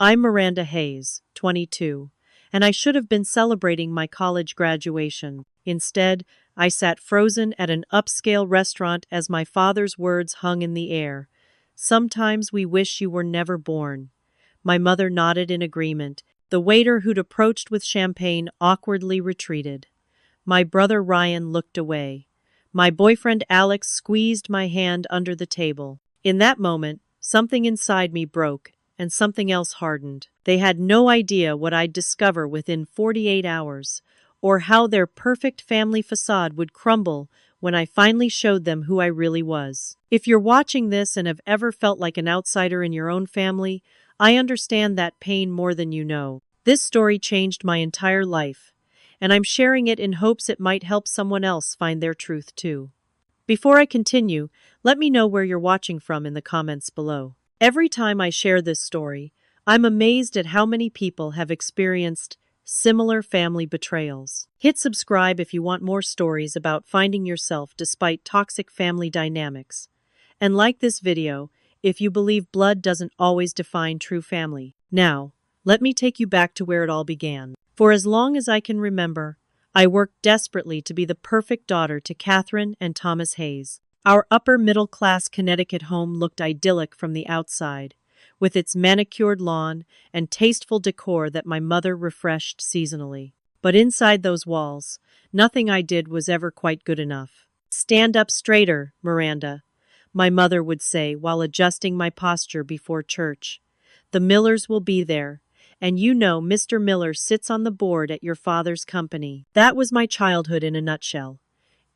I'm Miranda Hayes, 22, and I should have been celebrating my college graduation. Instead, I sat frozen at an upscale restaurant as my father's words hung in the air. Sometimes we wish you were never born. My mother nodded in agreement. The waiter who'd approached with champagne awkwardly retreated. My brother Ryan looked away. My boyfriend Alex squeezed my hand under the table. In that moment, something inside me broke, and something else hardened. They had no idea what I'd discover within 48 hours, or how their perfect family facade would crumble when I finally showed them who I really was. If you're watching this and have ever felt like an outsider in your own family, I understand that pain more than you know. This story changed my entire life, and I'm sharing it in hopes it might help someone else find their truth too. Before I continue, let me know where you're watching from in the comments below. Every time I share this story, I'm amazed at how many people have experienced similar family betrayals. Hit subscribe if you want more stories about finding yourself despite toxic family dynamics. And like this video if you believe blood doesn't always define true family. Now, let me take you back to where it all began. For as long as I can remember, I worked desperately to be the perfect daughter to Catherine and Thomas Hayes. Our upper-middle-class Connecticut home looked idyllic from the outside, with its manicured lawn and tasteful decor that my mother refreshed seasonally. But inside those walls, nothing I did was ever quite good enough. "Stand up straighter, Miranda," my mother would say while adjusting my posture before church. "The Millers will be there, and you know Mr. Miller sits on the board at your father's company." That was my childhood in a nutshell.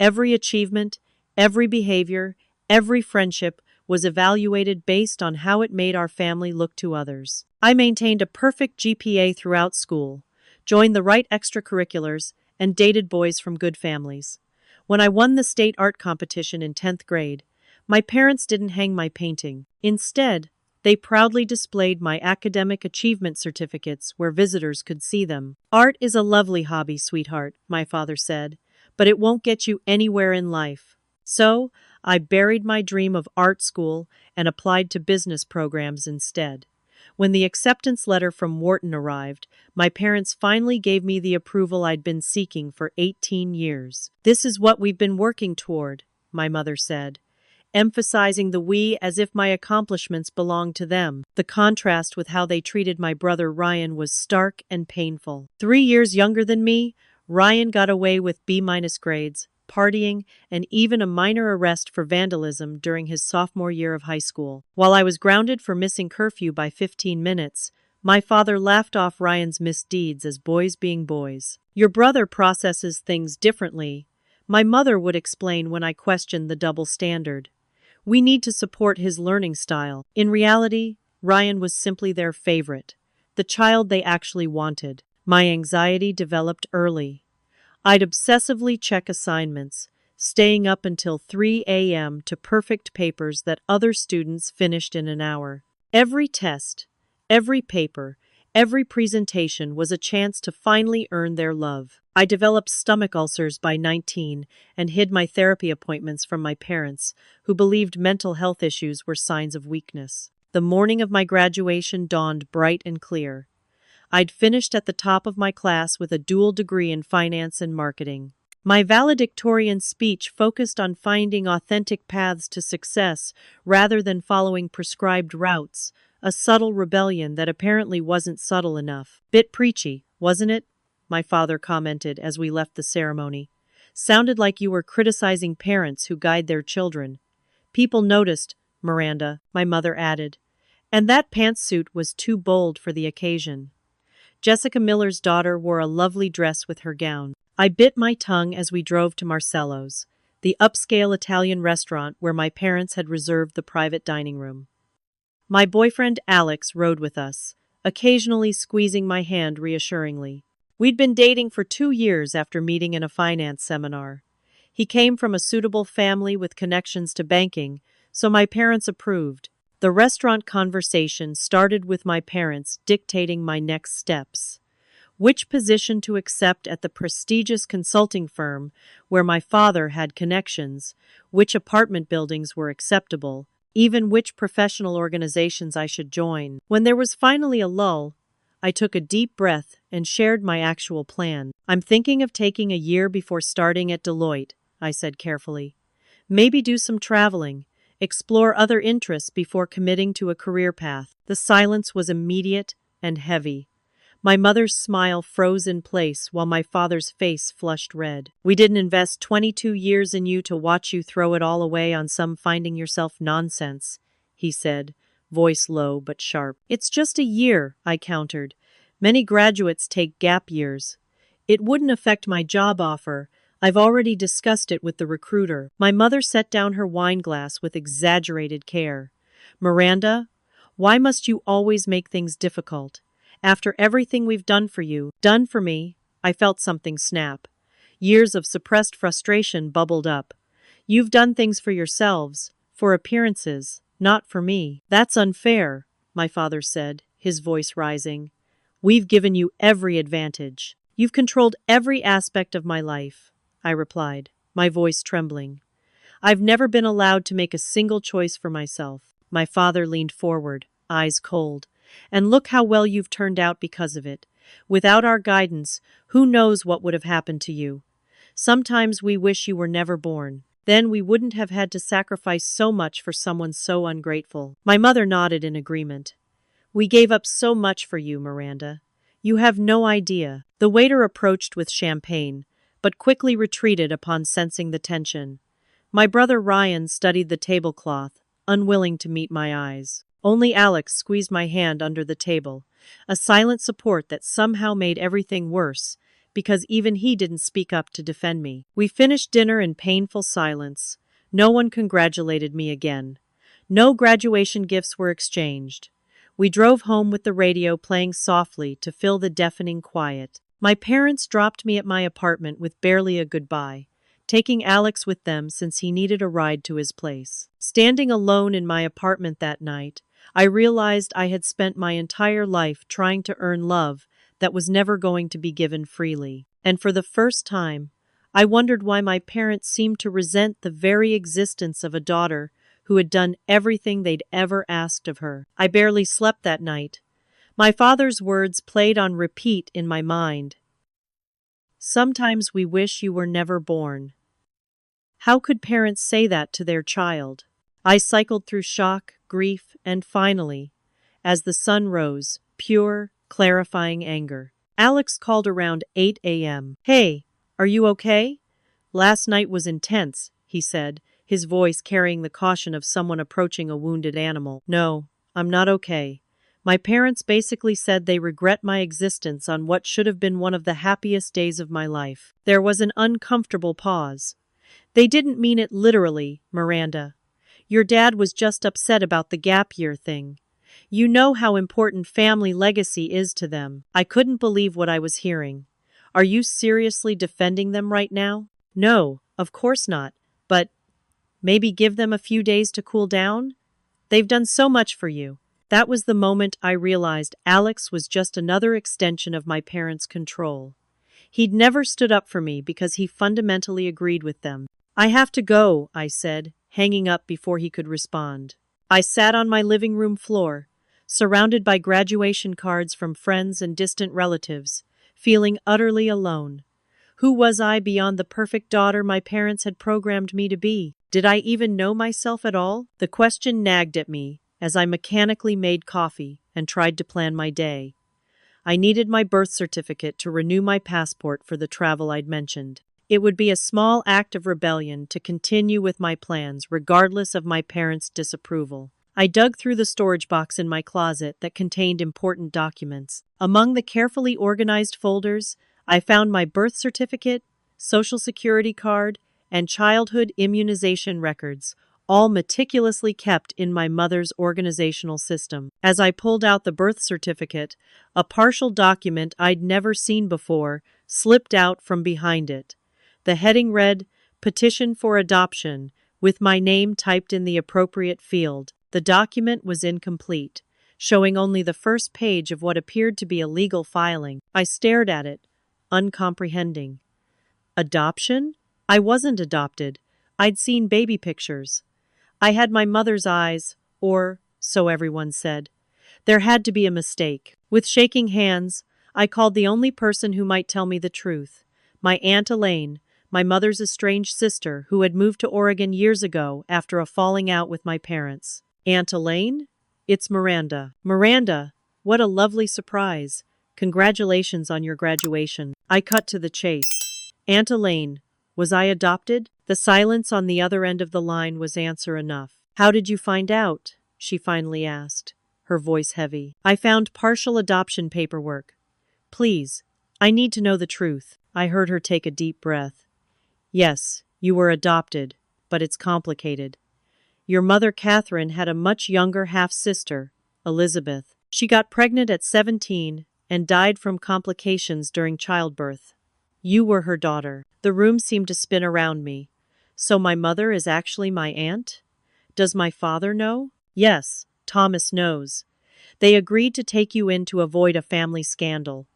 Every achievement, every behavior, every friendship was evaluated based on how it made our family look to others. I maintained a perfect GPA throughout school, joined the right extracurriculars, and dated boys from good families. When I won the state art competition in 10th grade, my parents didn't hang my painting. Instead, they proudly displayed my academic achievement certificates where visitors could see them. "Art is a lovely hobby, sweetheart," my father said, "but it won't get you anywhere in life." So, I buried my dream of art school and applied to business programs instead. When the acceptance letter from Wharton arrived, my parents finally gave me the approval I'd been seeking for 18 years. "This is what we've been working toward," my mother said, emphasizing the we as if my accomplishments belonged to them. The contrast with how they treated my brother Ryan was stark and painful. 3 years younger than me, Ryan got away with B- grades, partying, and even a minor arrest for vandalism during his sophomore year of high school. While I was grounded for missing curfew by 15 minutes, my father laughed off Ryan's misdeeds as boys being boys. "Your brother processes things differently," my mother would explain when I questioned the double standard. "We need to support his learning style." In reality, Ryan was simply their favorite, the child they actually wanted. My anxiety developed early. I'd obsessively check assignments, staying up until 3 a.m. to perfect papers that other students finished in an hour. Every test, every paper, every presentation was a chance to finally earn their love. I developed stomach ulcers by 19 and hid my therapy appointments from my parents, who believed mental health issues were signs of weakness. The morning of my graduation dawned bright and clear. I'd finished at the top of my class with a dual degree in finance and marketing. My valedictorian speech focused on finding authentic paths to success rather than following prescribed routes, a subtle rebellion that apparently wasn't subtle enough. "Bit preachy, wasn't it?" my father commented as we left the ceremony. "Sounded like you were criticizing parents who guide their children." "People noticed, Miranda," my mother added. "And that pantsuit was too bold for the occasion." Jessica Miller's daughter wore a lovely dress with her gown. I bit my tongue as we drove to Marcello's, the upscale Italian restaurant where my parents had reserved the private dining room. My boyfriend Alex rode with us, occasionally squeezing my hand reassuringly. We'd been dating for 2 years after meeting in a finance seminar. He came from a suitable family with connections to banking, so my parents approved. The restaurant conversation started with my parents dictating my next steps. Which position to accept at the prestigious consulting firm where my father had connections, which apartment buildings were acceptable, even which professional organizations I should join. When there was finally a lull, I took a deep breath and shared my actual plan. I'm thinking of taking a year before starting at Deloitte, I said carefully. Maybe do some traveling, explore other interests before committing to a career path. The silence was immediate and heavy. My mother's smile froze in place while my father's face flushed red. We didn't invest 22 years in you to watch you throw it all away on some finding yourself nonsense, he said, voice low but sharp. It's just a year, I countered. Many graduates take gap years. It wouldn't affect my job offer. I've already discussed it with the recruiter. My mother set down her wine glass with exaggerated care. Miranda, why must you always make things difficult? After everything we've done for you, done for me, I felt something snap. Years of suppressed frustration bubbled up. You've done things for yourselves, for appearances, not for me. That's unfair, my father said, his voice rising. We've given you every advantage. You've controlled every aspect of my life, I replied, my voice trembling. I've never been allowed to make a single choice for myself. My father leaned forward, eyes cold. And look how well you've turned out because of it. Without our guidance, who knows what would have happened to you? Sometimes we wish you were never born. Then we wouldn't have had to sacrifice so much for someone so ungrateful. My mother nodded in agreement. We gave up so much for you, Miranda. You have no idea. The waiter approached with champagne, but quickly retreated upon sensing the tension. My brother Ryan studied the tablecloth, unwilling to meet my eyes. Only Alex squeezed my hand under the table, a silent support that somehow made everything worse, because even he didn't speak up to defend me. We finished dinner in painful silence. No one congratulated me again. No graduation gifts were exchanged. We drove home with the radio playing softly to fill the deafening quiet. My parents dropped me at my apartment with barely a goodbye, taking Alex with them since he needed a ride to his place. Standing alone in my apartment that night, I realized I had spent my entire life trying to earn love that was never going to be given freely. And for the first time, I wondered why my parents seemed to resent the very existence of a daughter who had done everything they'd ever asked of her. I barely slept that night. My father's words played on repeat in my mind. Sometimes we wish you were never born. How could parents say that to their child? I cycled through shock, grief, and finally, as the sun rose, pure, clarifying anger. Alex called around 8 a.m. Hey, are you okay? Last night was intense, he said, his voice carrying the caution of someone approaching a wounded animal. No, I'm not okay. My parents basically said they regret my existence on what should have been one of the happiest days of my life. There was an uncomfortable pause. They didn't mean it literally, Miranda. Your dad was just upset about the gap year thing. You know how important family legacy is to them. I couldn't believe what I was hearing. Are you seriously defending them right now? No, of course not. But maybe give them a few days to cool down? They've done so much for you. That was the moment I realized Alex was just another extension of my parents' control. He'd never stood up for me because he fundamentally agreed with them. I have to go, I said, hanging up before he could respond. I sat on my living room floor, surrounded by graduation cards from friends and distant relatives, feeling utterly alone. Who was I beyond the perfect daughter my parents had programmed me to be? Did I even know myself at all? The question nagged at me as I mechanically made coffee and tried to plan my day. I needed my birth certificate to renew my passport for the travel I'd mentioned. It would be a small act of rebellion to continue with my plans regardless of my parents' disapproval. I dug through the storage box in my closet that contained important documents. Among the carefully organized folders, I found my birth certificate, social security card, and childhood immunization records, all meticulously kept in my mother's organizational system. As I pulled out the birth certificate, a partial document I'd never seen before slipped out from behind it. The heading read, Petition for Adoption, with my name typed in the appropriate field. The document was incomplete, showing only the first page of what appeared to be a legal filing. I stared at it, uncomprehending. Adoption? I wasn't adopted. I'd seen baby pictures. I had my mother's eyes, or so everyone said. There had to be a mistake. With shaking hands, I called the only person who might tell me the truth. My Aunt Elaine, my mother's estranged sister who had moved to Oregon years ago after a falling out with my parents. Aunt Elaine? It's Miranda. Miranda, what a lovely surprise. Congratulations on your graduation. I cut to the chase. Aunt Elaine, was I adopted? The silence on the other end of the line was answer enough. How did you find out? She finally asked, her voice heavy. I found partial adoption paperwork. Please, I need to know the truth. I heard her take a deep breath. Yes, you were adopted, but it's complicated. Your mother, Catherine, had a much younger half-sister, Elizabeth. She got pregnant at 17 and died from complications during childbirth. You were her daughter. The room seemed to spin around me. So my mother is actually my aunt? Does my father know? Yes, Thomas knows. They agreed to take you in to avoid a family scandal.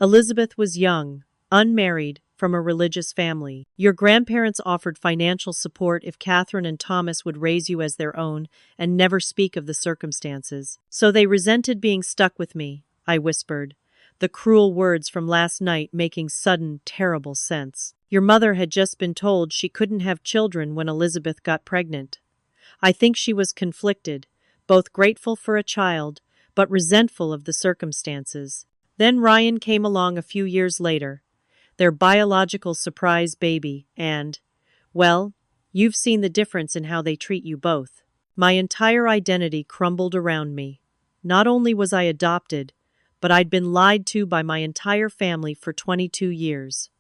Elizabeth was young, unmarried, from a religious family. Your grandparents offered financial support if Catherine and Thomas would raise you as their own and never speak of the circumstances. So they resented being stuck with me, I whispered, the cruel words from last night making sudden, terrible sense. Your mother had just been told she couldn't have children when Elizabeth got pregnant. I think she was conflicted, both grateful for a child, but resentful of the circumstances. Then Ryan came along a few years later, their biological surprise baby, and, well, you've seen the difference in how they treat you both. My entire identity crumbled around me. Not only was I adopted, but I'd been lied to by my entire family for 22 years.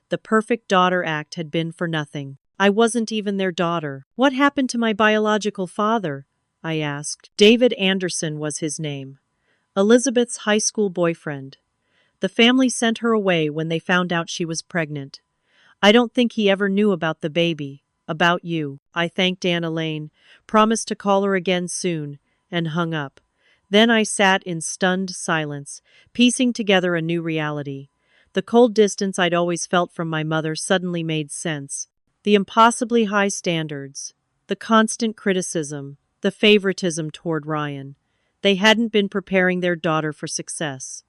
The perfect daughter act had been for nothing. I wasn't even their daughter. What happened to my biological father? I asked. David Anderson was his name. Elizabeth's high school boyfriend. The family sent her away when they found out she was pregnant. I don't think he ever knew about the baby, about you. I thanked Aunt Elaine, promised to call her again soon, and hung up. Then I sat in stunned silence, piecing together a new reality. The cold distance I'd always felt from my mother suddenly made sense. The impossibly high standards, the constant criticism, the favoritism toward Ryan. They hadn't been preparing their daughter for success.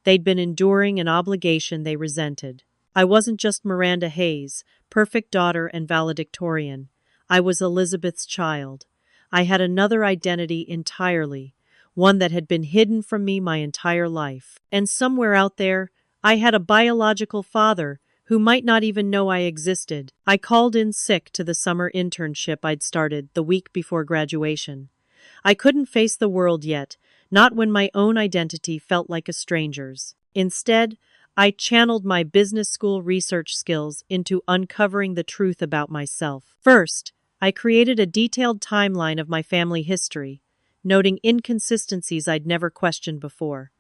They'd been enduring an obligation they resented. I wasn't just Miranda Hayes, perfect daughter and valedictorian. I was Elizabeth's child. I had another identity entirely, one that had been hidden from me my entire life. And somewhere out there, I had a biological father who might not even know I existed. I called in sick to the summer internship I'd started the week before graduation. I couldn't face the world yet, not when my own identity felt like a stranger's. Instead, I channeled my business school research skills into uncovering the truth about myself. First, I created a detailed timeline of my family history, noting inconsistencies I'd never questioned before.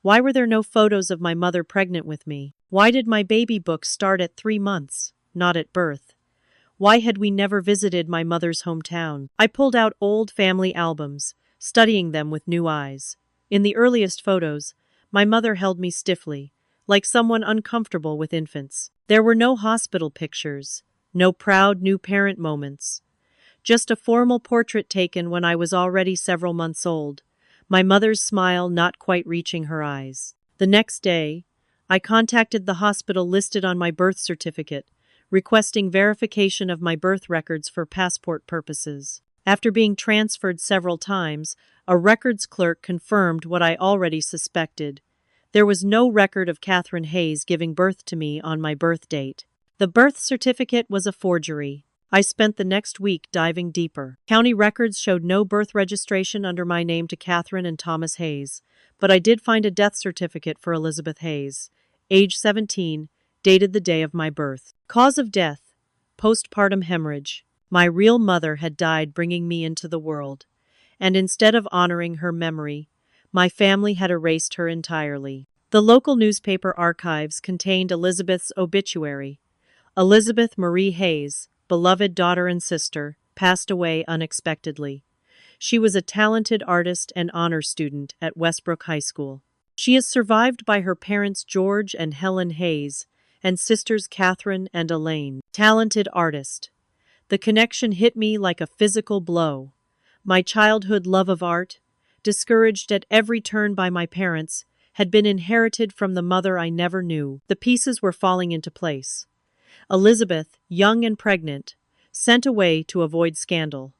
Why were there no photos of my mother pregnant with me? Why did my baby book start at 3 months, not at birth? Why had we never visited my mother's hometown? I pulled out old family albums, studying them with new eyes. In the earliest photos, my mother held me stiffly, like someone uncomfortable with infants. There were no hospital pictures, no proud new parent moments. Just a formal portrait taken when I was already several months old, my mother's smile not quite reaching her eyes. The next day, I contacted the hospital listed on my birth certificate, requesting verification of my birth records for passport purposes. After being transferred several times, a records clerk confirmed what I already suspected. There was no record of Catherine Hayes giving birth to me on my birth date. The birth certificate was a forgery. I spent the next week diving deeper. County records showed no birth registration under my name to Catherine and Thomas Hayes, but I did find a death certificate for Elizabeth Hayes, age 17, dated the day of my birth. Cause of death: postpartum hemorrhage. My real mother had died bringing me into the world, and instead of honoring her memory, my family had erased her entirely. The local newspaper archives contained Elizabeth's obituary. Elizabeth Marie Hayes, beloved daughter and sister, passed away unexpectedly. She was a talented artist and honor student at Westbrook High School. She is survived by her parents George and Helen Hayes and sisters Catherine and Elaine. Talented artist. The connection hit me like a physical blow. My childhood love of art, discouraged at every turn by my parents, had been inherited from the mother I never knew. The pieces were falling into place. Elizabeth, young and pregnant, sent away to avoid scandal.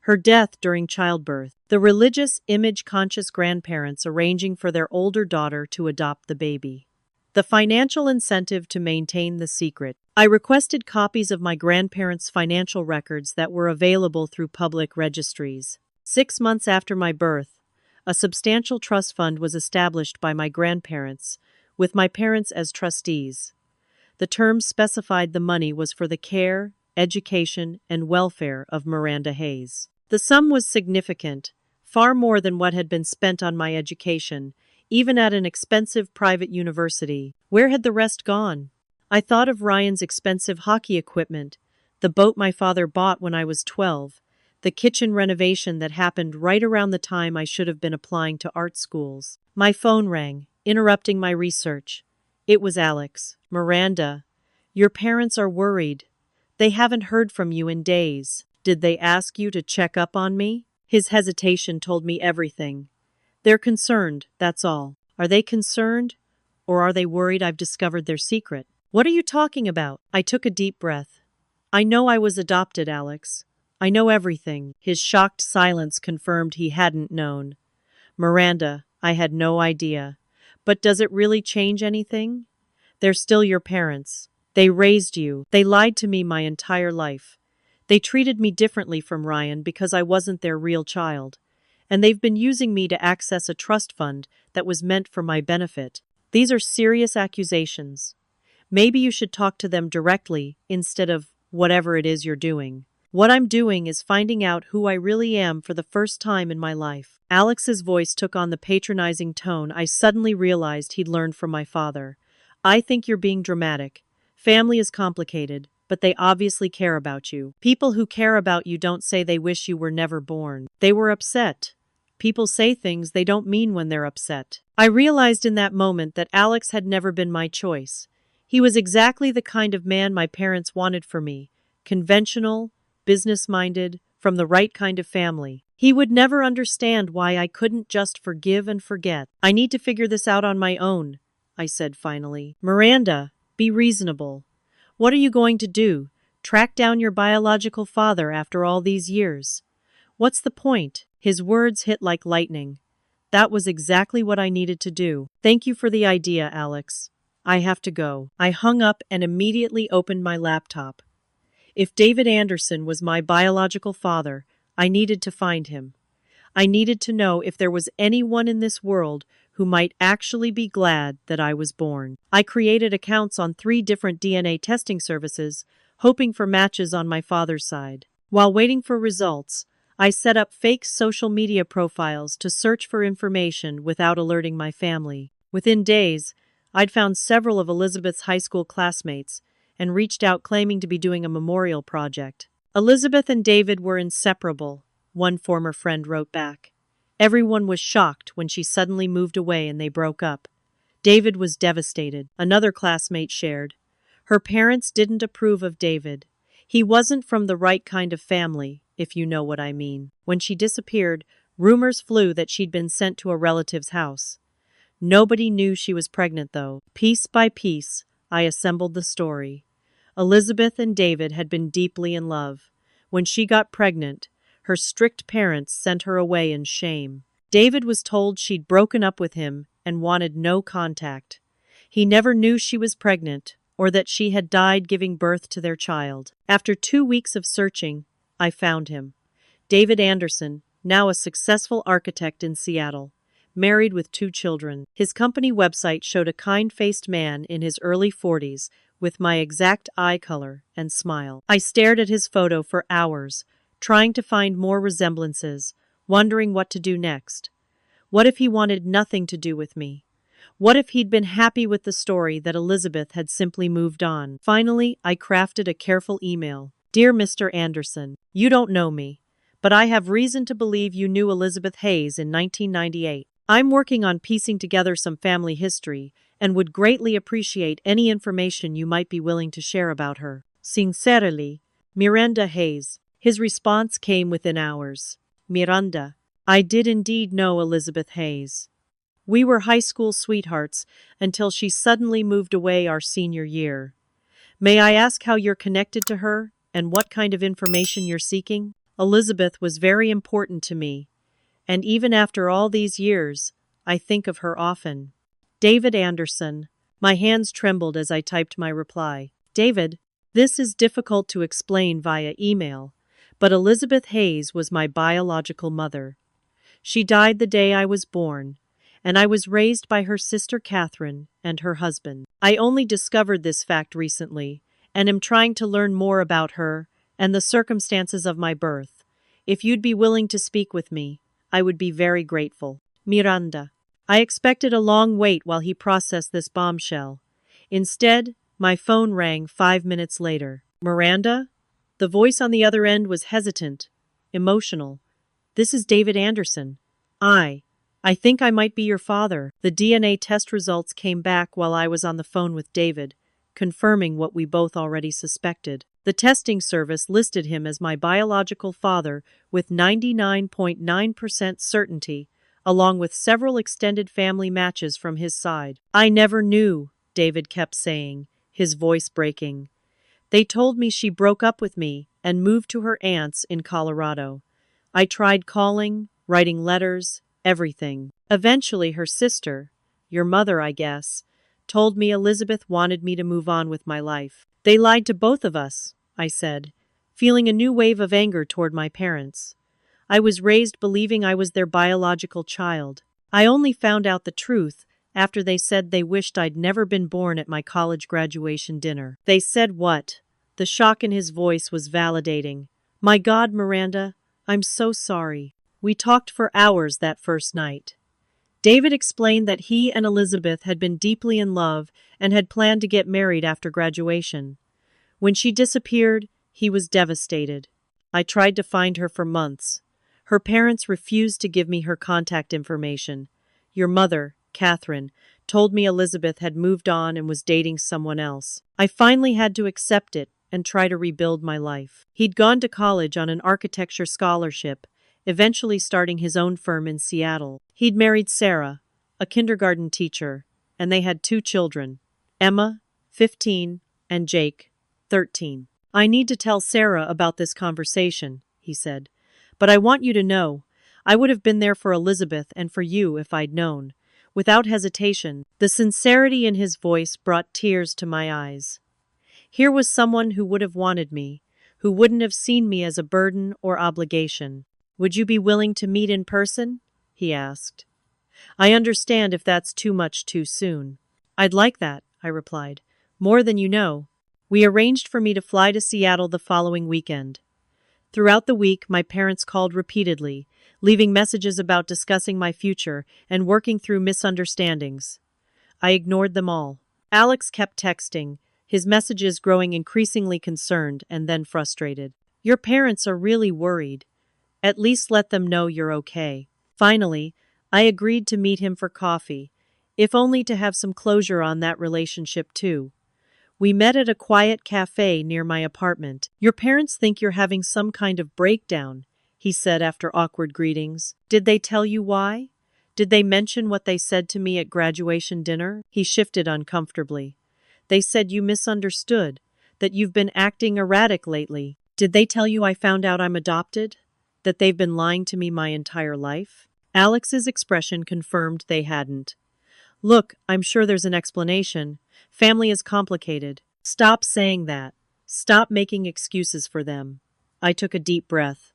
Her death during childbirth. The religious, image-conscious grandparents arranging for their older daughter to adopt the baby. The financial incentive to maintain the secret. I requested copies of my grandparents' financial records that were available through public registries. 6 months after my birth, a substantial trust fund was established by my grandparents, with my parents as trustees. The terms specified the money was for the care, education, and welfare of Miranda Hayes. The sum was significant, far more than what had been spent on my education, even at an expensive private university. Where had the rest gone? I thought of Ryan's expensive hockey equipment, the boat my father bought when I was 12, the kitchen renovation that happened right around the time I should have been applying to art schools. My phone rang, interrupting my research. It was Alex. Miranda, your parents are worried. They haven't heard from you in days. Did they ask you to check up on me? His hesitation told me everything. They're concerned, that's all. Are they concerned? Or are they worried I've discovered their secret? What are you talking about? I took a deep breath. I know I was adopted, Alex. I know everything. His shocked silence confirmed he hadn't known. Miranda, I had no idea. But does it really change anything? They're still your parents. They raised you. They lied to me my entire life. They treated me differently from Ryan because I wasn't their real child. And they've been using me to access a trust fund that was meant for my benefit. These are serious accusations. Maybe you should talk to them directly instead of whatever it is you're doing. What I'm doing is finding out who I really am for the first time in my life. Alex's voice took on the patronizing tone I suddenly realized he'd learned from my father. I think you're being dramatic. Family is complicated, but they obviously care about you. People who care about you don't say they wish you were never born. They were upset. People say things they don't mean when they're upset. I realized in that moment that Alex had never been my choice. He was exactly the kind of man my parents wanted for me. Conventional, business-minded, from the right kind of family. He would never understand why I couldn't just forgive and forget. I need to figure this out on my own, I said finally. Miranda, be reasonable. What are you going to do? Track down your biological father after all these years? What's the point? His words hit like lightning. That was exactly what I needed to do. Thank you for the idea, Alex. I have to go. I hung up and immediately opened my laptop. If David Anderson was my biological father, I needed to find him. I needed to know if there was anyone in this world who might actually be glad that I was born. I created accounts on 3 different DNA testing services, hoping for matches on my father's side. While waiting for results, I set up fake social media profiles to search for information without alerting my family. Within days, I'd found several of Elizabeth's high school classmates and reached out claiming to be doing a memorial project. Elizabeth and David were inseparable, one former friend wrote back. Everyone was shocked when she suddenly moved away and they broke up. David was devastated, another classmate shared. Her parents didn't approve of David. He wasn't from the right kind of family, if you know what I mean. When she disappeared, rumors flew that she'd been sent to a relative's house. Nobody knew she was pregnant, though. Piece by piece, I assembled the story. Elizabeth and David had been deeply in love. When she got pregnant, her strict parents sent her away in shame. David was told she'd broken up with him and wanted no contact. He never knew she was pregnant or that she had died giving birth to their child. After 2 weeks of searching, I found him. David Anderson, now a successful architect in Seattle, married with 2 children. His company website showed a kind-faced man in his early 40s with my exact eye color and smile. I stared at his photo for hours, trying to find more resemblances, wondering what to do next. What if he wanted nothing to do with me? What if he'd been happy with the story that Elizabeth had simply moved on? Finally, I crafted a careful email. Dear Mr. Anderson, you don't know me, but I have reason to believe you knew Elizabeth Hayes in 1998. I'm working on piecing together some family history and would greatly appreciate any information you might be willing to share about her. Sincerely, Miranda Hayes. His response came within hours. Miranda. I did indeed know Elizabeth Hayes. We were high school sweethearts until she suddenly moved away our senior year. May I ask how you're connected to her and what kind of information you're seeking? Elizabeth was very important to me, and even after all these years, I think of her often. David Anderson. My hands trembled as I typed my reply. David, this is difficult to explain via email, but Elizabeth Hayes was my biological mother. She died the day I was born, and I was raised by her sister Catherine and her husband. I only discovered this fact recently, and am trying to learn more about her and the circumstances of my birth. If you'd be willing to speak with me, I would be very grateful. Miranda. I expected a long wait while he processed this bombshell. Instead, my phone rang 5 minutes later. Miranda? The voice on the other end was hesitant, emotional. This is David Anderson. I think I might be your father. The DNA test results came back while I was on the phone with David, confirming what we both already suspected. The testing service listed him as my biological father with 99.9% certainty, along with several extended family matches from his side. I never knew, David kept saying, his voice breaking. They told me she broke up with me and moved to her aunt's in Colorado. I tried calling, writing letters, everything. Eventually her sister, your mother I guess, told me Elizabeth wanted me to move on with my life. They lied to both of us, I said, feeling a new wave of anger toward my parents. I was raised believing I was their biological child. I only found out the truth after they said they wished I'd never been born at my college graduation dinner. They said what? The shock in his voice was validating. My God, Miranda, I'm so sorry. We talked for hours that first night. David explained that he and Elizabeth had been deeply in love and had planned to get married after graduation. When she disappeared, he was devastated. I tried to find her for months. Her parents refused to give me her contact information. Your mother, Catherine, told me Elizabeth had moved on and was dating someone else. I finally had to accept it and try to rebuild my life. He'd gone to college on an architecture scholarship, eventually starting his own firm in Seattle. He'd married Sarah, a kindergarten teacher, and they had 2 children, Emma, 15, and Jake, 13. I need to tell Sarah about this conversation, he said. But I want you to know, I would have been there for Elizabeth and for you if I'd known. Without hesitation, the sincerity in his voice brought tears to my eyes. Here was someone who would have wanted me, who wouldn't have seen me as a burden or obligation. Would you be willing to meet in person? He asked. I understand if that's too much too soon. I'd like that, I replied. More than you know. We arranged for me to fly to Seattle the following weekend. Throughout the week, my parents called repeatedly, leaving messages about discussing my future and working through misunderstandings. I ignored them all. Alex kept texting, his messages growing increasingly concerned and then frustrated. Your parents are really worried. At least let them know you're okay. Finally, I agreed to meet him for coffee, if only to have some closure on that relationship too. We met at a quiet cafe near my apartment. Your parents think you're having some kind of breakdown, he said after awkward greetings. Did they tell you why? Did they mention what they said to me at graduation dinner? He shifted uncomfortably. They said you misunderstood, that you've been acting erratic lately. Did they tell you I found out I'm adopted? That they've been lying to me my entire life? Alex's expression confirmed they hadn't. Look, I'm sure there's an explanation. Family is complicated. Stop saying that. Stop making excuses for them. I took a deep breath.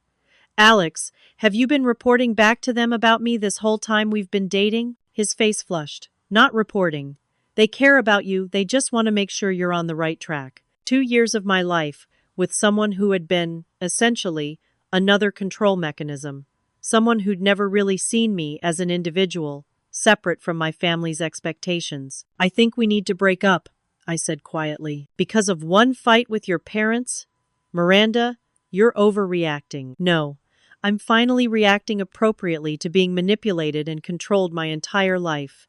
Alex, have you been reporting back to them about me this whole time we've been dating? His face flushed. Not reporting. They care about you, they just want to make sure you're on the right track. 2 years of my life, with someone who had been, essentially, another control mechanism. Someone who'd never really seen me as an individual, separate from my family's expectations. I think we need to break up, I said quietly. Because of one fight with your parents? Miranda, you're overreacting. No, I'm finally reacting appropriately to being manipulated and controlled my entire life.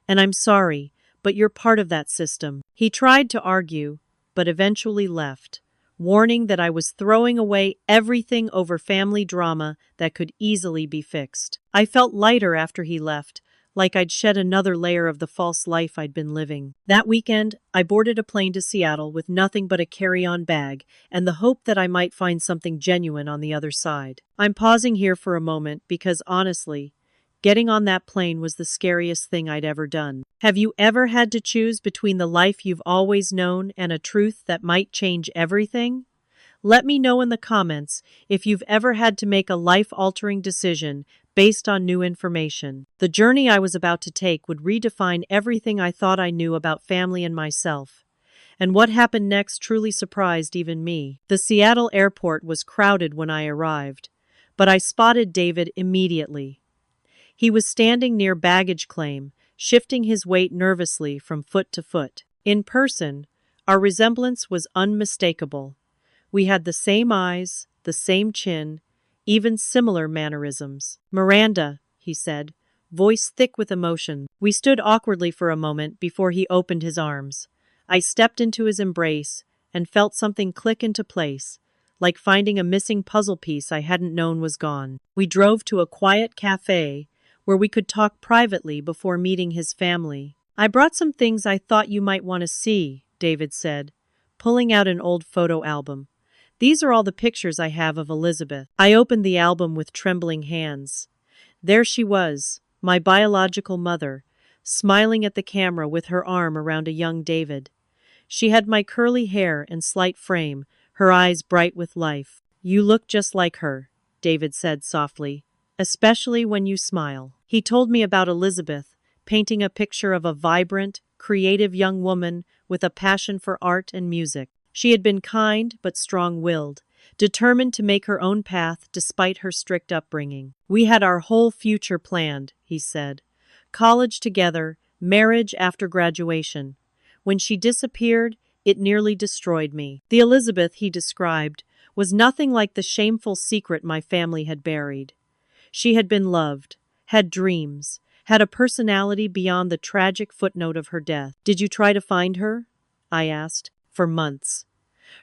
And I'm sorry, but you're part of that system. He tried to argue, but eventually left, warning that I was throwing away everything over family drama that could easily be fixed. I felt lighter after he left, like I'd shed another layer of the false life I'd been living. That weekend, I boarded a plane to Seattle with nothing but a carry-on bag and the hope that I might find something genuine on the other side. I'm pausing here for a moment because honestly, getting on that plane was the scariest thing I'd ever done. Have you ever had to choose between the life you've always known and a truth that might change everything? Let me know in the comments if you've ever had to make a life-altering decision based on new information. The journey I was about to take would redefine everything I thought I knew about family and myself. And what happened next truly surprised even me. The Seattle airport was crowded when I arrived, but I spotted David immediately. He was standing near baggage claim, shifting his weight nervously from foot to foot. In person, our resemblance was unmistakable. We had the same eyes, the same chin, even similar mannerisms. "Miranda," he said, voice thick with emotion. We stood awkwardly for a moment before he opened his arms. I stepped into his embrace and felt something click into place, like finding a missing puzzle piece I hadn't known was gone. We drove to a quiet cafe where we could talk privately before meeting his family. "I brought some things I thought you might want to see," David said, pulling out an old photo album. "These are all the pictures I have of Elizabeth." I opened the album with trembling hands. There she was, my biological mother, smiling at the camera with her arm around a young David. She had my curly hair and slight frame, her eyes bright with life. "You look just like her," David said softly, "especially when you smile." He told me about Elizabeth, painting a picture of a vibrant, creative young woman with a passion for art and music. She had been kind but strong-willed, determined to make her own path despite her strict upbringing. "We had our whole future planned," he said. "College together, marriage after graduation. When she disappeared, it nearly destroyed me." The Elizabeth he described was nothing like the shameful secret my family had buried. She had been loved, had dreams, had a personality beyond the tragic footnote of her death. "Did you try to find her?" I asked. "For months.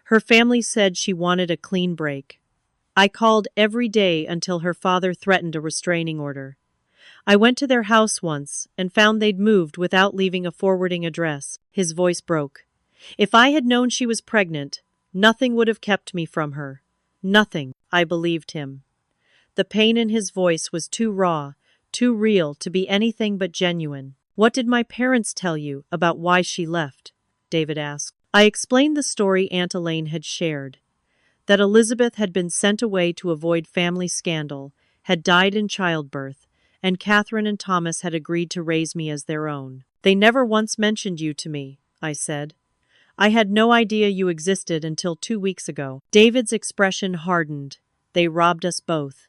Her family said she wanted a clean break. I called every day until her father threatened a restraining order. I went to their house once and found they'd moved without leaving a forwarding address." His voice broke. "If I had known she was pregnant, nothing would have kept me from her. Nothing." I believed him. The pain in his voice was too raw, too real to be anything but genuine. "What did my parents tell you about why she left?" David asked. I explained the story Aunt Elaine had shared, that Elizabeth had been sent away to avoid family scandal, had died in childbirth, and Catherine and Thomas had agreed to raise me as their own. "They never once mentioned you to me," I said. "I had no idea you existed until 2 weeks ago." David's expression hardened. "They robbed us both.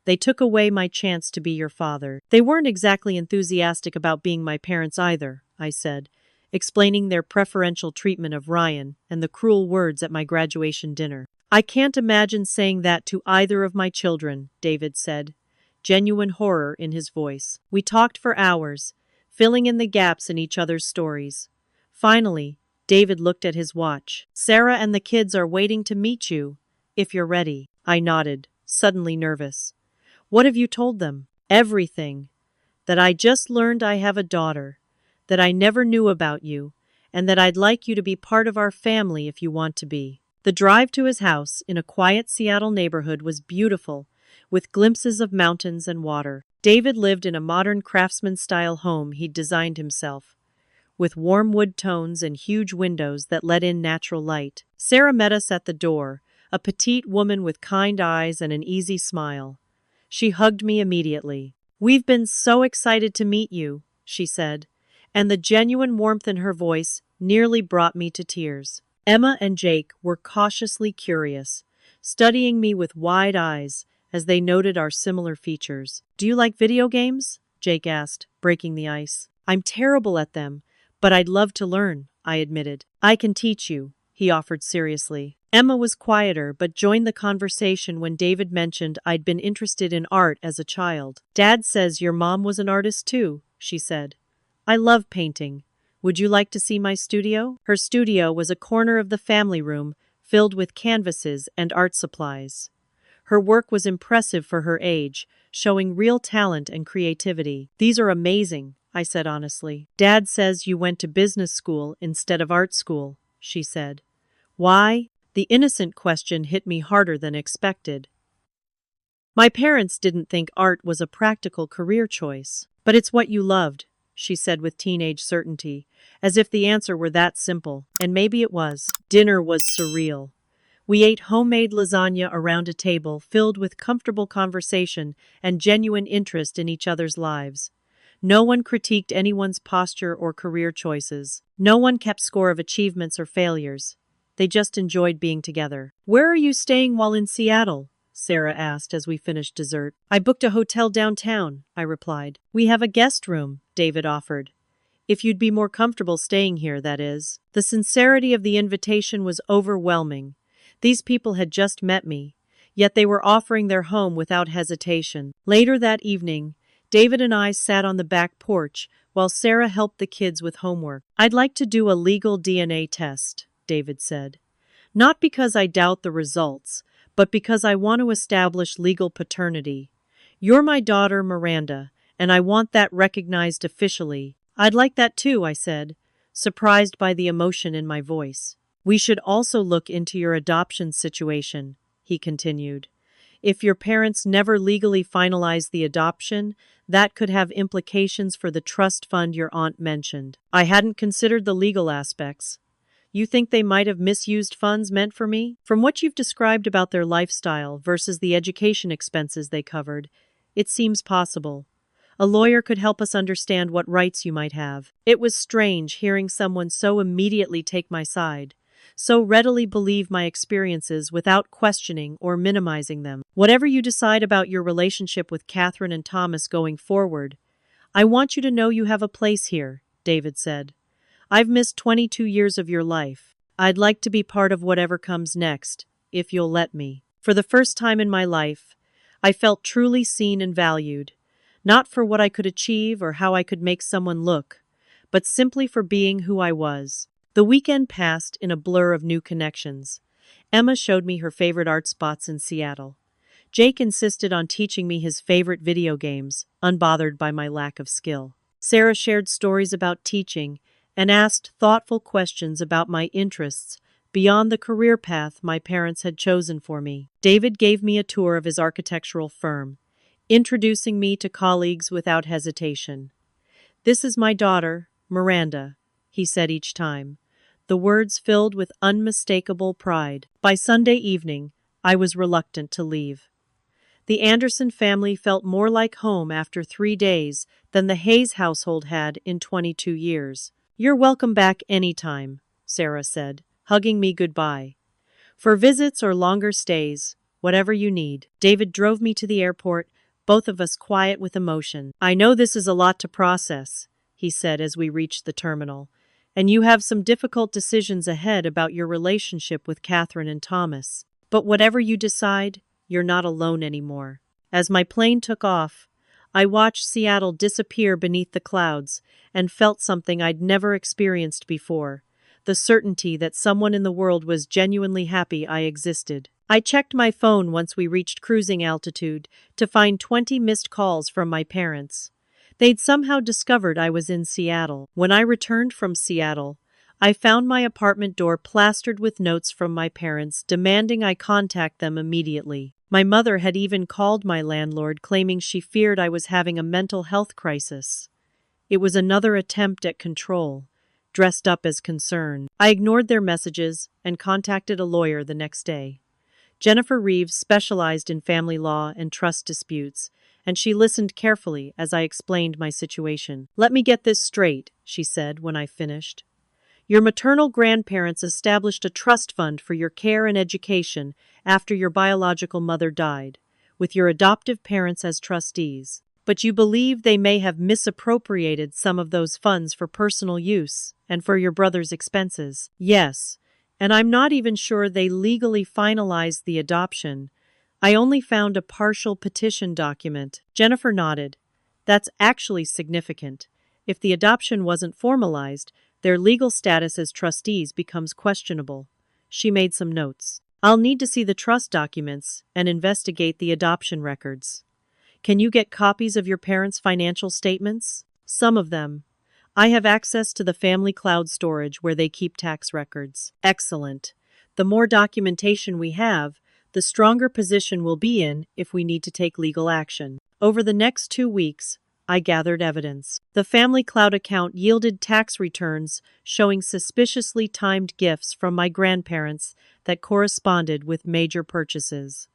They took away my chance to be your father." "They weren't exactly enthusiastic about being my parents either," I said, explaining their preferential treatment of Ryan and the cruel words at my graduation dinner. "I can't imagine saying that to either of my children," David said, genuine horror in his voice. We talked for hours, filling in the gaps in each other's stories. Finally, David looked at his watch. "Sarah and the kids are waiting to meet you, if you're ready." I nodded, suddenly nervous. "What have you told them?" "Everything. That I just learned I have a daughter, that I never knew about you, and that I'd like you to be part of our family if you want to be." The drive to his house in a quiet Seattle neighborhood was beautiful, with glimpses of mountains and water. David lived in a modern craftsman-style home he'd designed himself, with warm wood tones and huge windows that let in natural light. Sarah met us at the door, a petite woman with kind eyes and an easy smile. She hugged me immediately. "We've been so excited to meet you," she said, and the genuine warmth in her voice nearly brought me to tears. Emma and Jake were cautiously curious, studying me with wide eyes as they noted our similar features. "Do you like video games?" Jake asked, breaking the ice. "I'm terrible at them, but I'd love to learn," I admitted. "I can teach you," he offered seriously. Emma was quieter but joined the conversation when David mentioned I'd been interested in art as a child. "Dad says your mom was an artist too," she said. "I love painting. Would you like to see my studio?" Her studio was a corner of the family room, filled with canvases and art supplies. Her work was impressive for her age, showing real talent and creativity. "These are amazing," I said honestly. "Dad says you went to business school instead of art school," she said. "Why?" The innocent question hit me harder than expected. "My parents didn't think art was a practical career choice." "But it's what you loved," she said with teenage certainty, as if the answer were that simple. And maybe it was. Dinner was surreal. We ate homemade lasagna around a table filled with comfortable conversation and genuine interest in each other's lives. No one critiqued anyone's posture or career choices. No one kept score of achievements or failures. They just enjoyed being together. "Where are you staying while in Seattle?" Sarah asked as we finished dessert. "I booked a hotel downtown," I replied. "We have a guest room," David offered. "If you'd be more comfortable staying here, that is." The sincerity of the invitation was overwhelming. These people had just met me, yet they were offering their home without hesitation. Later that evening, David and I sat on the back porch while Sarah helped the kids with homework. "I'd like to do a legal DNA test," David said. "Not because I doubt the results, but because I want to establish legal paternity. You're my daughter, Miranda, and I want that recognized officially." "I'd like that too," I said, surprised by the emotion in my voice. "We should also look into your adoption situation," he continued. "If your parents never legally finalize the adoption, that could have implications for the trust fund your aunt mentioned." I hadn't considered the legal aspects. "You think they might have misused funds meant for me?" "From what you've described about their lifestyle versus the education expenses they covered, it seems possible. A lawyer could help us understand what rights you might have." It was strange hearing someone so immediately take my side, so readily believe my experiences without questioning or minimizing them. "Whatever you decide about your relationship with Catherine and Thomas going forward, I want you to know you have a place here," David said. "I've missed 22 years of your life. I'd like to be part of whatever comes next, if you'll let me." For the first time in my life, I felt truly seen and valued, not for what I could achieve or how I could make someone look, but simply for being who I was. The weekend passed in a blur of new connections. Emma showed me her favorite art spots in Seattle. Jake insisted on teaching me his favorite video games, unbothered by my lack of skill. Sarah shared stories about teaching and asked thoughtful questions about my interests beyond the career path my parents had chosen for me. David gave me a tour of his architectural firm, introducing me to colleagues without hesitation. "This is my daughter, Miranda," he said each time, the words filled with unmistakable pride. By Sunday evening, I was reluctant to leave. The Anderson family felt more like home after 3 days than the Hayes household had in 22 years. "You're welcome back anytime," Sarah said, hugging me goodbye. "For visits or longer stays, whatever you need." David drove me to the airport, both of us quiet with emotion. "I know this is a lot to process," he said as we reached the terminal, "and you have some difficult decisions ahead about your relationship with Catherine and Thomas. But whatever you decide, you're not alone anymore." As my plane took off, I watched Seattle disappear beneath the clouds and felt something I'd never experienced before, the certainty that someone in the world was genuinely happy I existed. I checked my phone once we reached cruising altitude to find 20 missed calls from my parents. They'd somehow discovered I was in Seattle. When I returned from Seattle, I found my apartment door plastered with notes from my parents demanding I contact them immediately. My mother had even called my landlord claiming she feared I was having a mental health crisis. It was another attempt at control, dressed up as concern. I ignored their messages and contacted a lawyer the next day. Jennifer Reeves specialized in family law and trust disputes, and she listened carefully as I explained my situation. "Let me get this straight," she said when I finished. "Your maternal grandparents established a trust fund for your care and education after your biological mother died, with your adoptive parents as trustees. But you believe they may have misappropriated some of those funds for personal use and for your brother's expenses." "Yes, and I'm not even sure they legally finalized the adoption. I only found a partial petition document." Jennifer nodded. "That's actually significant. If the adoption wasn't formalized, their legal status as trustees becomes questionable. She made some notes. I'll need to see the trust documents and investigate the adoption records. Can you get copies of your parents' financial statements? Some of them. I have access to the family cloud storage where they keep tax records. Excellent. The more documentation we have, the stronger position we'll be in if we need to take legal action. Over the next 2 weeks, I gathered evidence. The family cloud account yielded tax returns showing suspiciously timed gifts from my grandparents that corresponded with major purchases.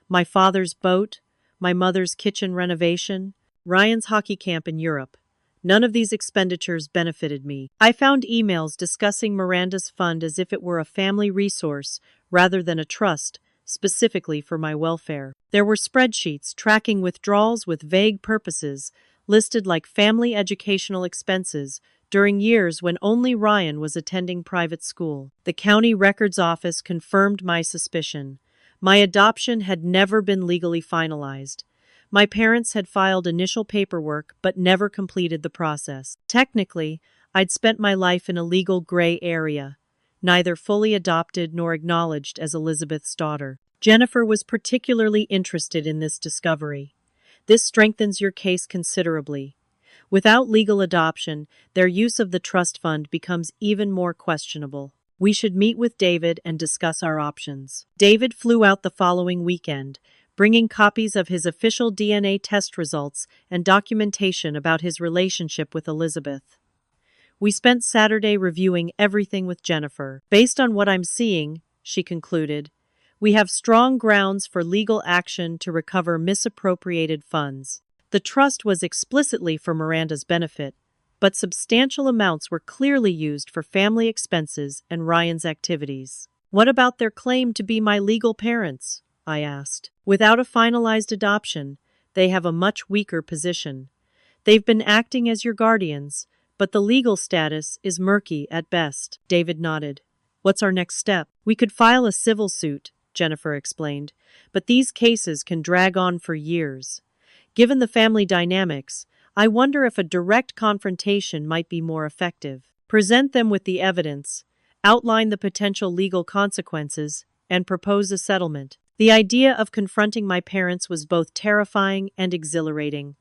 My father's boat, my mother's kitchen renovation, Ryan's hockey camp in Europe. None of these expenditures benefited me. I found emails discussing Miranda's fund as if it were a family resource rather than a trust, specifically for my welfare. There were spreadsheets tracking withdrawals with vague purposes, listed like family educational expenses, during years when only Ryan was attending private school. The county records office confirmed my suspicion. My adoption had never been legally finalized. My parents had filed initial paperwork but never completed the process. Technically, I'd spent my life in a legal gray area, neither fully adopted nor acknowledged as Elizabeth's daughter. Jennifer was particularly interested in this discovery. This strengthens your case considerably. Without legal adoption, their use of the trust fund becomes even more questionable. We should meet with David and discuss our options. David flew out the following weekend, bringing copies of his official DNA test results and documentation about his relationship with Elizabeth. We spent Saturday reviewing everything with Jennifer. Based on what I'm seeing, she concluded, we have strong grounds for legal action to recover misappropriated funds. The trust was explicitly for Miranda's benefit, but substantial amounts were clearly used for family expenses and Ryan's activities. What about their claim to be my legal parents? I asked. Without a finalized adoption, they have a much weaker position. They've been acting as your guardians, but the legal status is murky at best. David nodded. What's our next step? We could file a civil suit, Jennifer explained, but these cases can drag on for years. Given the family dynamics, I wonder if a direct confrontation might be more effective. Present them with the evidence, outline the potential legal consequences, and propose a settlement. The idea of confronting my parents was both terrifying and exhilarating.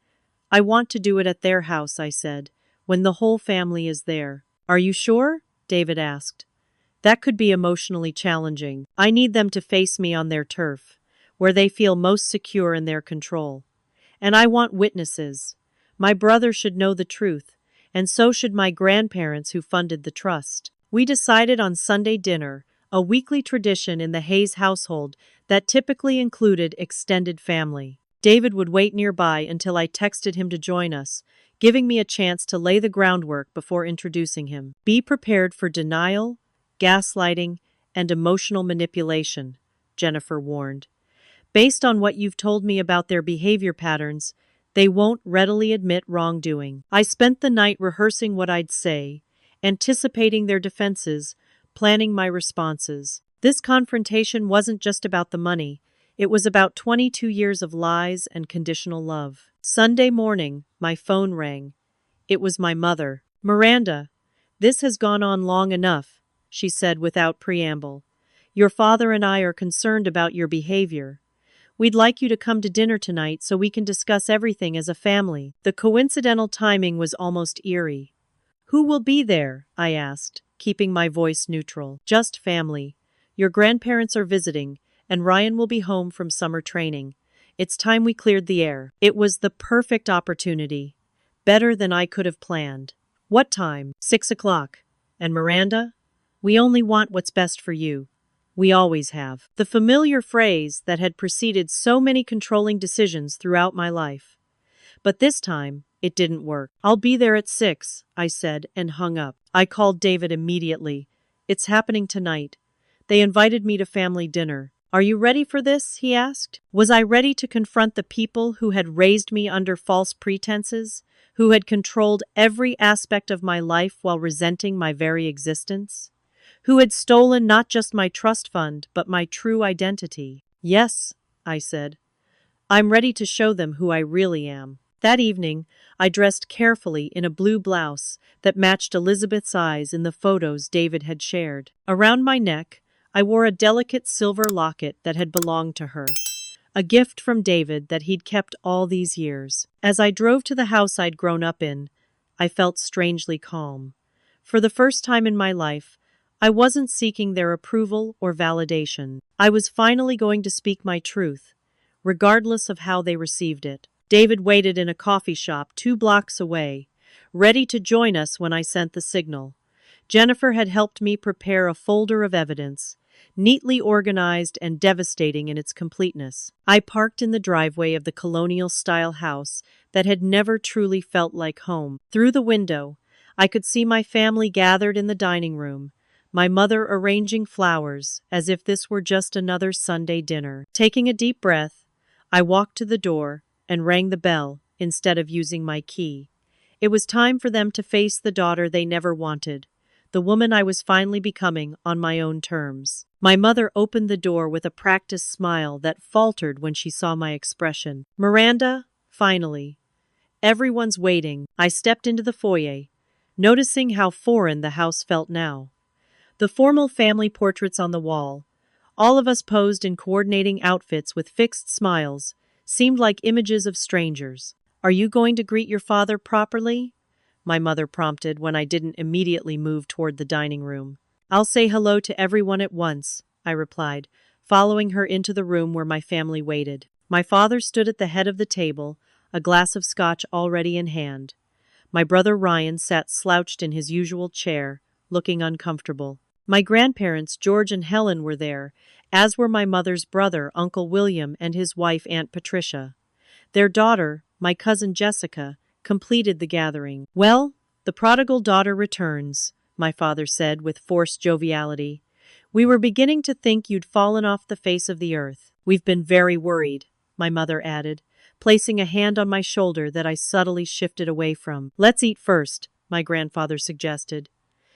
I want to do it at their house, I said, when the whole family is there. Are you sure? David asked. That could be emotionally challenging. I need them to face me on their turf, where they feel most secure in their control. And I want witnesses. My brother should know the truth, and so should my grandparents who funded the trust. We decided on Sunday dinner, a weekly tradition in the Hayes household that typically included extended family. David would wait nearby until I texted him to join us, giving me a chance to lay the groundwork before introducing him. Be prepared for denial, gaslighting, and emotional manipulation, Jennifer warned. Based on what you've told me about their behavior patterns, they won't readily admit wrongdoing. I spent the night rehearsing what I'd say, anticipating their defenses, planning my responses. This confrontation wasn't just about the money. It was about 22 years of lies and conditional love. Sunday morning, my phone rang. It was my mother. Miranda, this has gone on long enough, she said without preamble. Your father and I are concerned about your behavior. We'd like you to come to dinner tonight so we can discuss everything as a family. The coincidental timing was almost eerie. Who will be there? I asked, keeping my voice neutral. Just family. Your grandparents are visiting, and Ryan will be home from summer training. It's time we cleared the air. It was the perfect opportunity. Better than I could have planned. What time? 6 o'clock. And Miranda? We only want what's best for you. We always have. The familiar phrase that had preceded so many controlling decisions throughout my life. But this time, it didn't work. I'll be there at 6, I said, and hung up. I called David immediately. It's happening tonight. They invited me to family dinner. Are you ready for this? He asked. Was I ready to confront the people who had raised me under false pretenses, who had controlled every aspect of my life while resenting my very existence? Who had stolen not just my trust fund, but my true identity? Yes, I said. I'm ready to show them who I really am. That evening, I dressed carefully in a blue blouse that matched Elizabeth's eyes in the photos David had shared. Around my neck, I wore a delicate silver locket that had belonged to her, a gift from David that he'd kept all these years. As I drove to the house I'd grown up in, I felt strangely calm. For the first time in my life, I wasn't seeking their approval or validation. I was finally going to speak my truth, regardless of how they received it. David waited in a coffee shop 2 blocks away, ready to join us when I sent the signal. Jennifer had helped me prepare a folder of evidence, neatly organized and devastating in its completeness. I parked in the driveway of the colonial-style house that had never truly felt like home. Through the window, I could see my family gathered in the dining room, my mother arranging flowers as if this were just another Sunday dinner. Taking a deep breath, I walked to the door and rang the bell instead of using my key. It was time for them to face the daughter they never wanted, the woman I was finally becoming on my own terms. My mother opened the door with a practiced smile that faltered when she saw my expression. "Miranda, finally. Everyone's waiting." I stepped into the foyer, noticing how foreign the house felt now. The formal family portraits on the wall, all of us posed in coordinating outfits with fixed smiles, seemed like images of strangers. "Are you going to greet your father properly?" my mother prompted when I didn't immediately move toward the dining room. "I'll say hello to everyone at once," I replied, following her into the room where my family waited. My father stood at the head of the table, a glass of scotch already in hand. My brother Ryan sat slouched in his usual chair, looking uncomfortable. My grandparents, George and Helen, were there, as were my mother's brother, Uncle William, and his wife, Aunt Patricia. Their daughter, my cousin Jessica, completed the gathering. "Well, the prodigal daughter returns," my father said with forced joviality. "We were beginning to think you'd fallen off the face of the earth." "We've been very worried," my mother added, placing a hand on my shoulder that I subtly shifted away from. "Let's eat first," my grandfather suggested.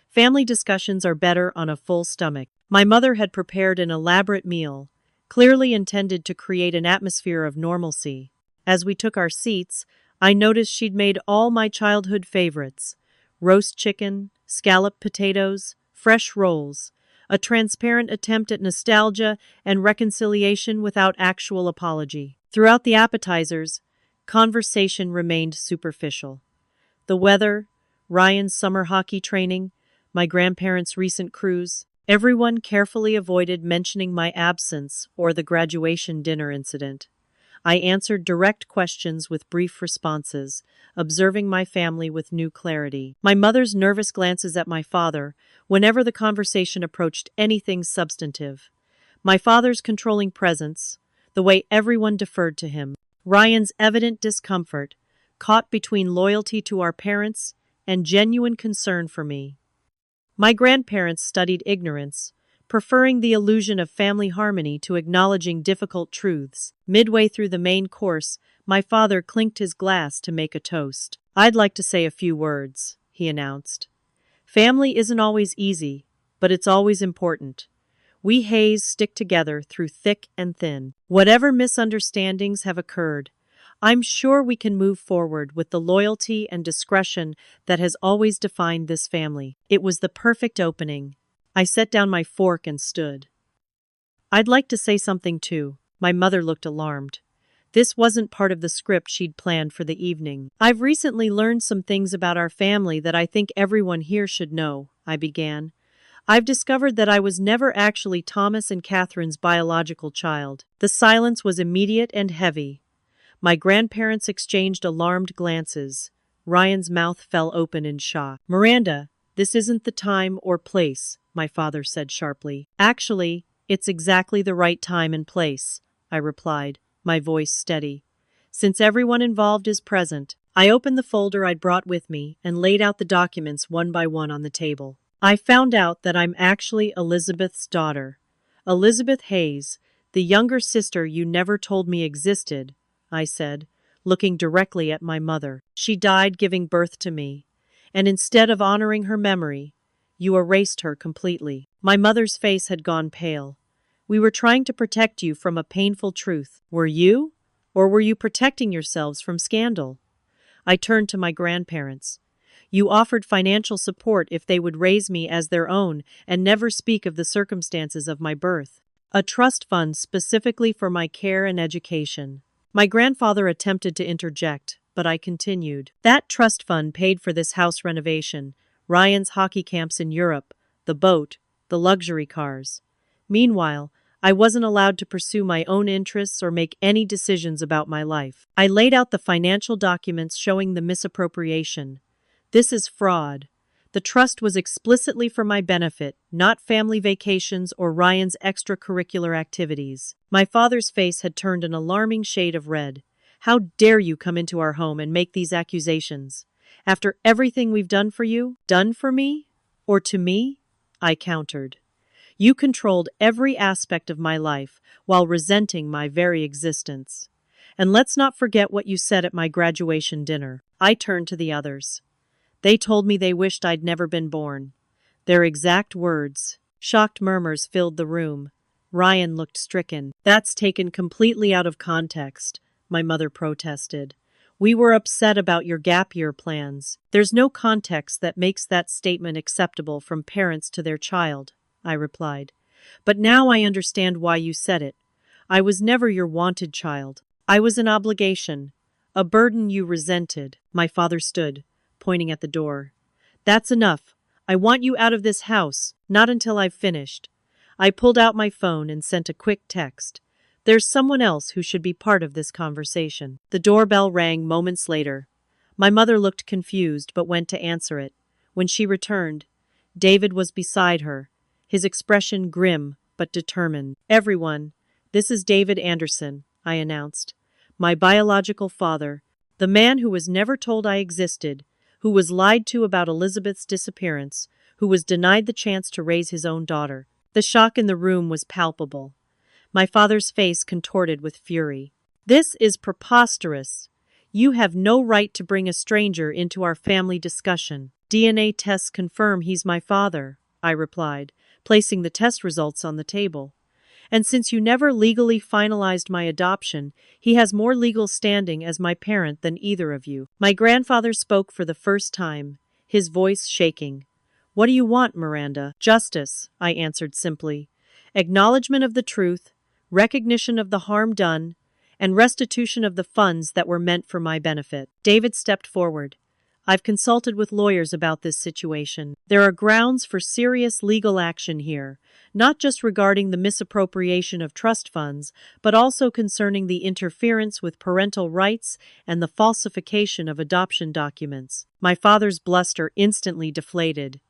"Family discussions are better on a full stomach." My mother had prepared an elaborate meal, clearly intended to create an atmosphere of normalcy. As we took our seats, I noticed she'd made all my childhood favorites: roast chicken, scalloped potatoes, fresh rolls, a transparent attempt at nostalgia and reconciliation without actual apology. Throughout the appetizers, conversation remained superficial. The weather, Ryan's summer hockey training, my grandparents' recent cruise. Everyone carefully avoided mentioning my absence or the graduation dinner incident. I answered direct questions with brief responses, observing my family with new clarity. My mother's nervous glances at my father whenever the conversation approached anything substantive. My father's controlling presence, the way everyone deferred to him. Ryan's evident discomfort, caught between loyalty to our parents and genuine concern for me. My grandparents studied ignorance, preferring the illusion of family harmony to acknowledging difficult truths. Midway through the main course, my father clinked his glass to make a toast. "I'd like to say a few words," he announced. "Family isn't always easy, but it's always important. We Hayes stick together through thick and thin. Whatever misunderstandings have occurred, I'm sure we can move forward with the loyalty and discretion that has always defined this family." It was the perfect opening. I set down my fork and stood. "I'd like to say something too." My mother looked alarmed. This wasn't part of the script she'd planned for the evening. "I've recently learned some things about our family that I think everyone here should know," I began. "I've discovered that I was never actually Thomas and Catherine's biological child." The silence was immediate and heavy. My grandparents exchanged alarmed glances. Ryan's mouth fell open in shock. "Miranda, this isn't the time or place," my father said sharply. "Actually, it's exactly the right time and place," I replied, my voice steady. "Since everyone involved is present." I opened the folder I'd brought with me and laid out the documents one by one on the table. "I found out that I'm actually Elizabeth's daughter. Elizabeth Hayes, the younger sister you never told me existed," I said, looking directly at my mother. "She died giving birth to me, and instead of honoring her memory, you erased her completely." My mother's face had gone pale. "We were trying to protect you from a painful truth." "Were you? Or were you protecting yourselves from scandal?" I turned to my grandparents. You offered financial support if they would raise me as their own and never speak of the circumstances of my birth. A trust fund specifically for my care and education. My grandfather attempted to interject, but I continued. That trust fund paid for this house renovation, Ryan's hockey camps in Europe, the boat, the luxury cars. Meanwhile, I wasn't allowed to pursue my own interests or make any decisions about my life. I laid out the financial documents showing the misappropriation. This is fraud. The trust was explicitly for my benefit, not family vacations or Ryan's extracurricular activities. My father's face had turned an alarming shade of red. How dare you come into our home and make these accusations? After everything we've done for you? Done for me? Or to me? I countered. You controlled every aspect of my life while resenting my very existence. And let's not forget what you said at my graduation dinner. I turned to the others. They told me they wished I'd never been born. Their exact words. Shocked murmurs filled the room. Ryan looked stricken. That's taken completely out of context, my mother protested. We were upset about your gap year plans. There's no context that makes that statement acceptable from parents to their child, I replied. But now I understand why you said it. I was never your wanted child. I was an obligation, a burden you resented. My father stood, pointing at the door. That's enough. I want you out of this house, not until I've finished. I pulled out my phone and sent a quick text. There's someone else who should be part of this conversation. The doorbell rang moments later. My mother looked confused but went to answer it. When she returned, David was beside her, his expression grim but determined. Everyone, this is David Anderson, I announced. My biological father, the man who was never told I existed, who was lied to about Elizabeth's disappearance, who was denied the chance to raise his own daughter. The shock in the room was palpable. My father's face contorted with fury. This is preposterous. You have no right to bring a stranger into our family discussion. DNA tests confirm he's my father, I replied, placing the test results on the table. And since you never legally finalized my adoption, he has more legal standing as my parent than either of you. My grandfather spoke for the first time, his voice shaking. What do you want, Miranda? Justice, I answered simply. Acknowledgement of the truth, recognition of the harm done, and restitution of the funds that were meant for my benefit. David stepped forward. I've consulted with lawyers about this situation. There are grounds for serious legal action here, not just regarding the misappropriation of trust funds, but also concerning the interference with parental rights and the falsification of adoption documents. My father's bluster instantly deflated.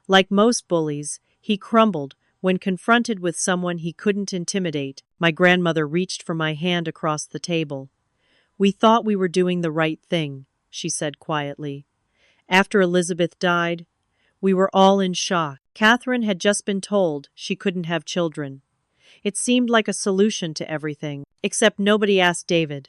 Like most bullies, he crumbled when confronted with someone he couldn't intimidate. My grandmother reached for my hand across the table. We thought we were doing the right thing, she said quietly. After Elizabeth died, we were all in shock. Catherine had just been told she couldn't have children. It seemed like a solution to everything, except nobody asked David.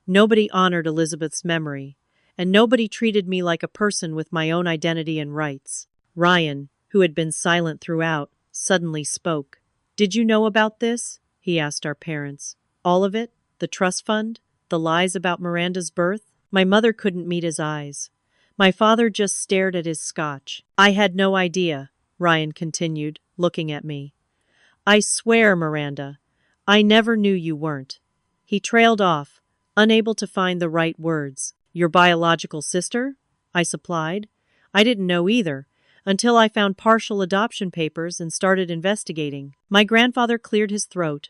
Nobody honored Elizabeth's memory, and nobody treated me like a person with my own identity and rights. Ryan, who had been silent throughout, suddenly spoke. Did you know about this? He asked our parents. All of it? The trust fund? The lies about Miranda's birth? My mother couldn't meet his eyes. My father just stared at his scotch. I had no idea, Ryan continued, looking at me. I swear, Miranda, I never knew you weren't. He trailed off, unable to find the right words. Your biological sister? I supplied. I didn't know either, until I found partial adoption papers and started investigating. My grandfather cleared his throat.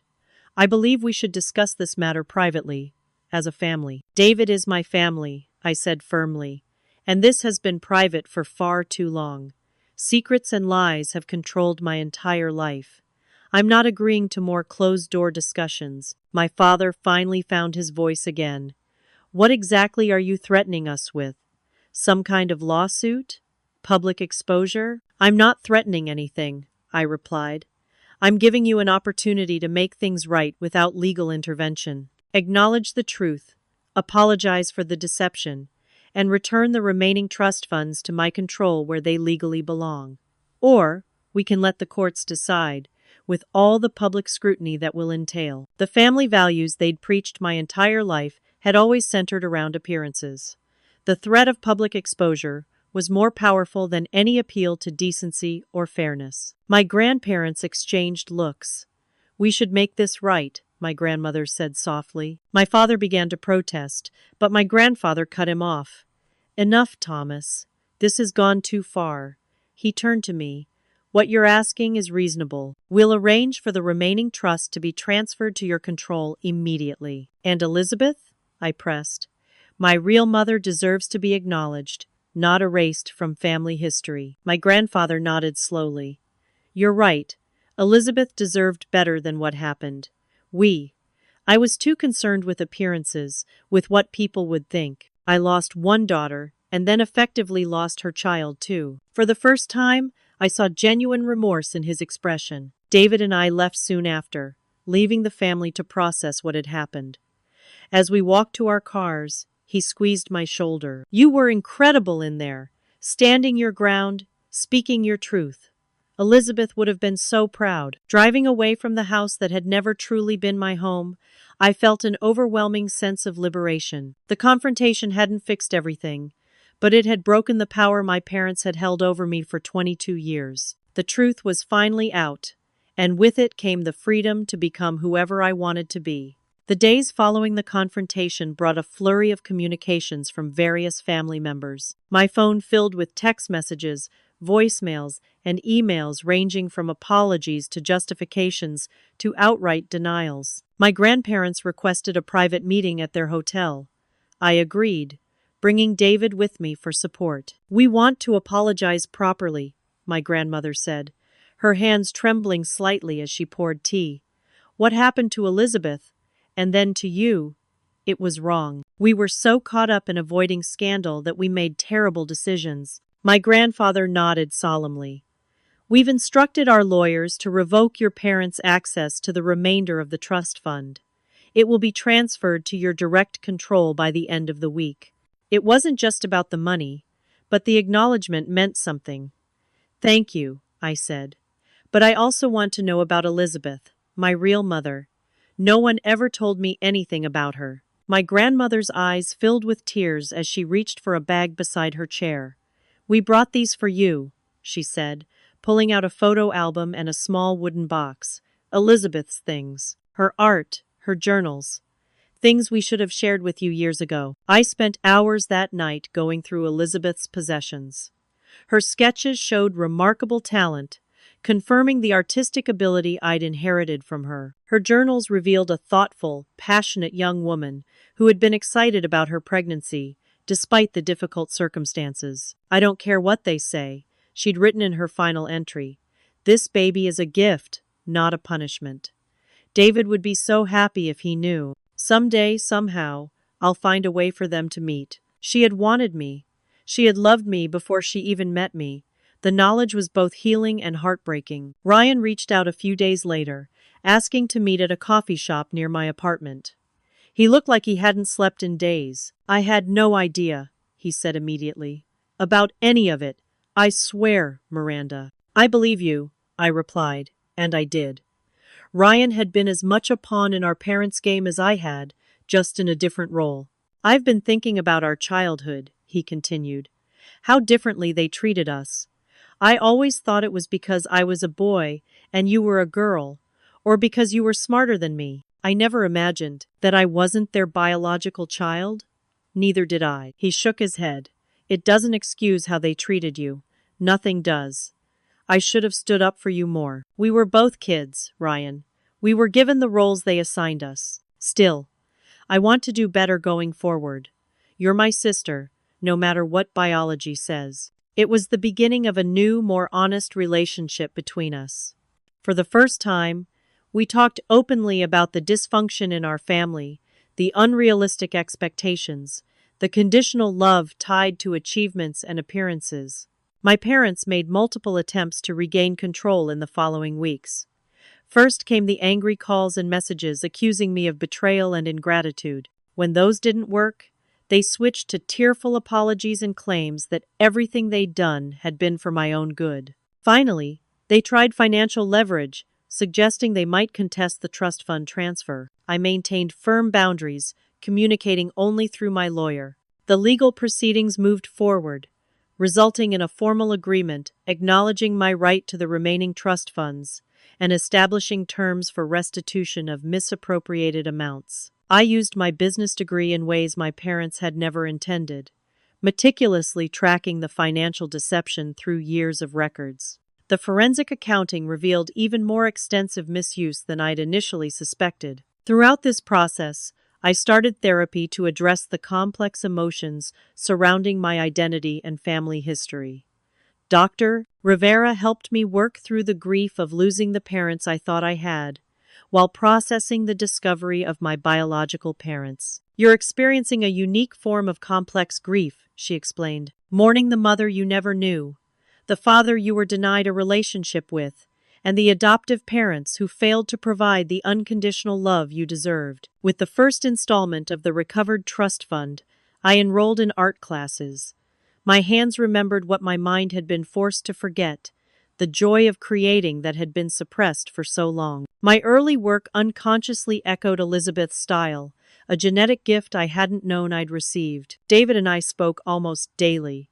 I believe we should discuss this matter privately, as a family. David is my family, I said firmly, and this has been private for far too long. Secrets and lies have controlled my entire life. I'm not agreeing to more closed-door discussions. My father finally found his voice again. What exactly are you threatening us with? Some kind of lawsuit? Public exposure? I'm not threatening anything, I replied. I'm giving you an opportunity to make things right without legal intervention. Acknowledge the truth, apologize for the deception, and return the remaining trust funds to my control where they legally belong. Or, we can let the courts decide, with all the public scrutiny that will entail. The family values they'd preached my entire life had always centered around appearances. The threat of public exposure was more powerful than any appeal to decency or fairness. My grandparents exchanged looks. "We should make this right," my grandmother said softly. My father began to protest, but my grandfather cut him off. "Enough, Thomas. This has gone too far." He turned to me. "What you're asking is reasonable. We'll arrange for the remaining trust to be transferred to your control immediately." "And Elizabeth?" I pressed. "My real mother deserves to be acknowledged, not erased from family history." My grandfather nodded slowly. "You're right. Elizabeth deserved better than what happened. I was too concerned with appearances, with what people would think. I lost one daughter, and then effectively lost her child too." For the first time, I saw genuine remorse in his expression. David and I left soon after, leaving the family to process what had happened. As we walked to our cars, he squeezed my shoulder. "You were incredible in there, standing your ground, speaking your truth. Elizabeth would have been so proud." Driving away from the house that had never truly been my home, I felt an overwhelming sense of liberation. The confrontation hadn't fixed everything, but it had broken the power my parents had held over me for 22 years. The truth was finally out, and with it came the freedom to become whoever I wanted to be. The days following the confrontation brought a flurry of communications from various family members. My phone filled with text messages, voicemails, and emails ranging from apologies to justifications to outright denials. My grandparents requested a private meeting at their hotel. I agreed, bringing David with me for support. "We want to apologize properly," my grandmother said, her hands trembling slightly as she poured tea. "What happened to Elizabeth, and then to you, it was wrong. We were so caught up in avoiding scandal that we made terrible decisions." My grandfather nodded solemnly. "We've instructed our lawyers to revoke your parents' access to the remainder of the trust fund. It will be transferred to your direct control by the end of the week." It wasn't just about the money, but the acknowledgement meant something. "Thank you," I said. "But I also want to know about Elizabeth, my real mother. No one ever told me anything about her." My grandmother's eyes filled with tears as she reached for a bag beside her chair. "We brought these for you," she said, pulling out a photo album and a small wooden box. "Elizabeth's things. Her art, her journals. Things we should have shared with you years ago." I spent hours that night going through Elizabeth's possessions. Her sketches showed remarkable talent, confirming the artistic ability I'd inherited from her. Her journals revealed a thoughtful, passionate young woman who had been excited about her pregnancy, despite the difficult circumstances. "I don't care what they say," she'd written in her final entry. "This baby is a gift, not a punishment." David would be so happy if he knew. Someday, somehow, I'll find a way for them to meet. She had wanted me. She had loved me before she even met me. The knowledge was both healing and heartbreaking. Ryan reached out a few days later, asking to meet at a coffee shop near my apartment. He looked like he hadn't slept in days. "I had no idea," he said immediately, "about any of it. I swear, Miranda." "I believe you," I replied, and I did. Ryan had been as much a pawn in our parents' game as I had, just in a different role. "I've been thinking about our childhood," he continued. "How differently they treated us. I always thought it was because I was a boy and you were a girl, or because you were smarter than me. I never imagined that I wasn't their biological child." "Neither did I." He shook his head. "It doesn't excuse how they treated you. Nothing does. I should have stood up for you more. We were both kids, Ryan. We were given the roles they assigned us. Still, I want to do better going forward. You're my sister, no matter what biology says." It was the beginning of a new, more honest relationship between us. For the first time, we talked openly about the dysfunction in our family, the unrealistic expectations, the conditional love tied to achievements and appearances. My parents made multiple attempts to regain control in the following weeks. First came the angry calls and messages accusing me of betrayal and ingratitude. When those didn't work, they switched to tearful apologies and claims that everything they'd done had been for my own good. Finally, they tried financial leverage, suggesting they might contest the trust fund transfer. I maintained firm boundaries, communicating only through my lawyer. The legal proceedings moved forward, resulting in a formal agreement acknowledging my right to the remaining trust funds and establishing terms for restitution of misappropriated amounts. I used my business degree in ways my parents had never intended, meticulously tracking the financial deception through years of records. The forensic accounting revealed even more extensive misuse than I'd initially suspected. Throughout this process, I started therapy to address the complex emotions surrounding my identity and family history. Dr. Rivera helped me work through the grief of losing the parents I thought I had, while processing the discovery of my biological parents. "You're experiencing a unique form of complex grief," she explained. "Mourning the mother you never knew, the father you were denied a relationship with, and the adoptive parents who failed to provide the unconditional love you deserved." With the first installment of the recovered trust fund, I enrolled in art classes. My hands remembered what my mind had been forced to forget, the joy of creating that had been suppressed for so long. My early work unconsciously echoed Elizabeth's style, a genetic gift I hadn't known I'd received. David and I spoke almost daily,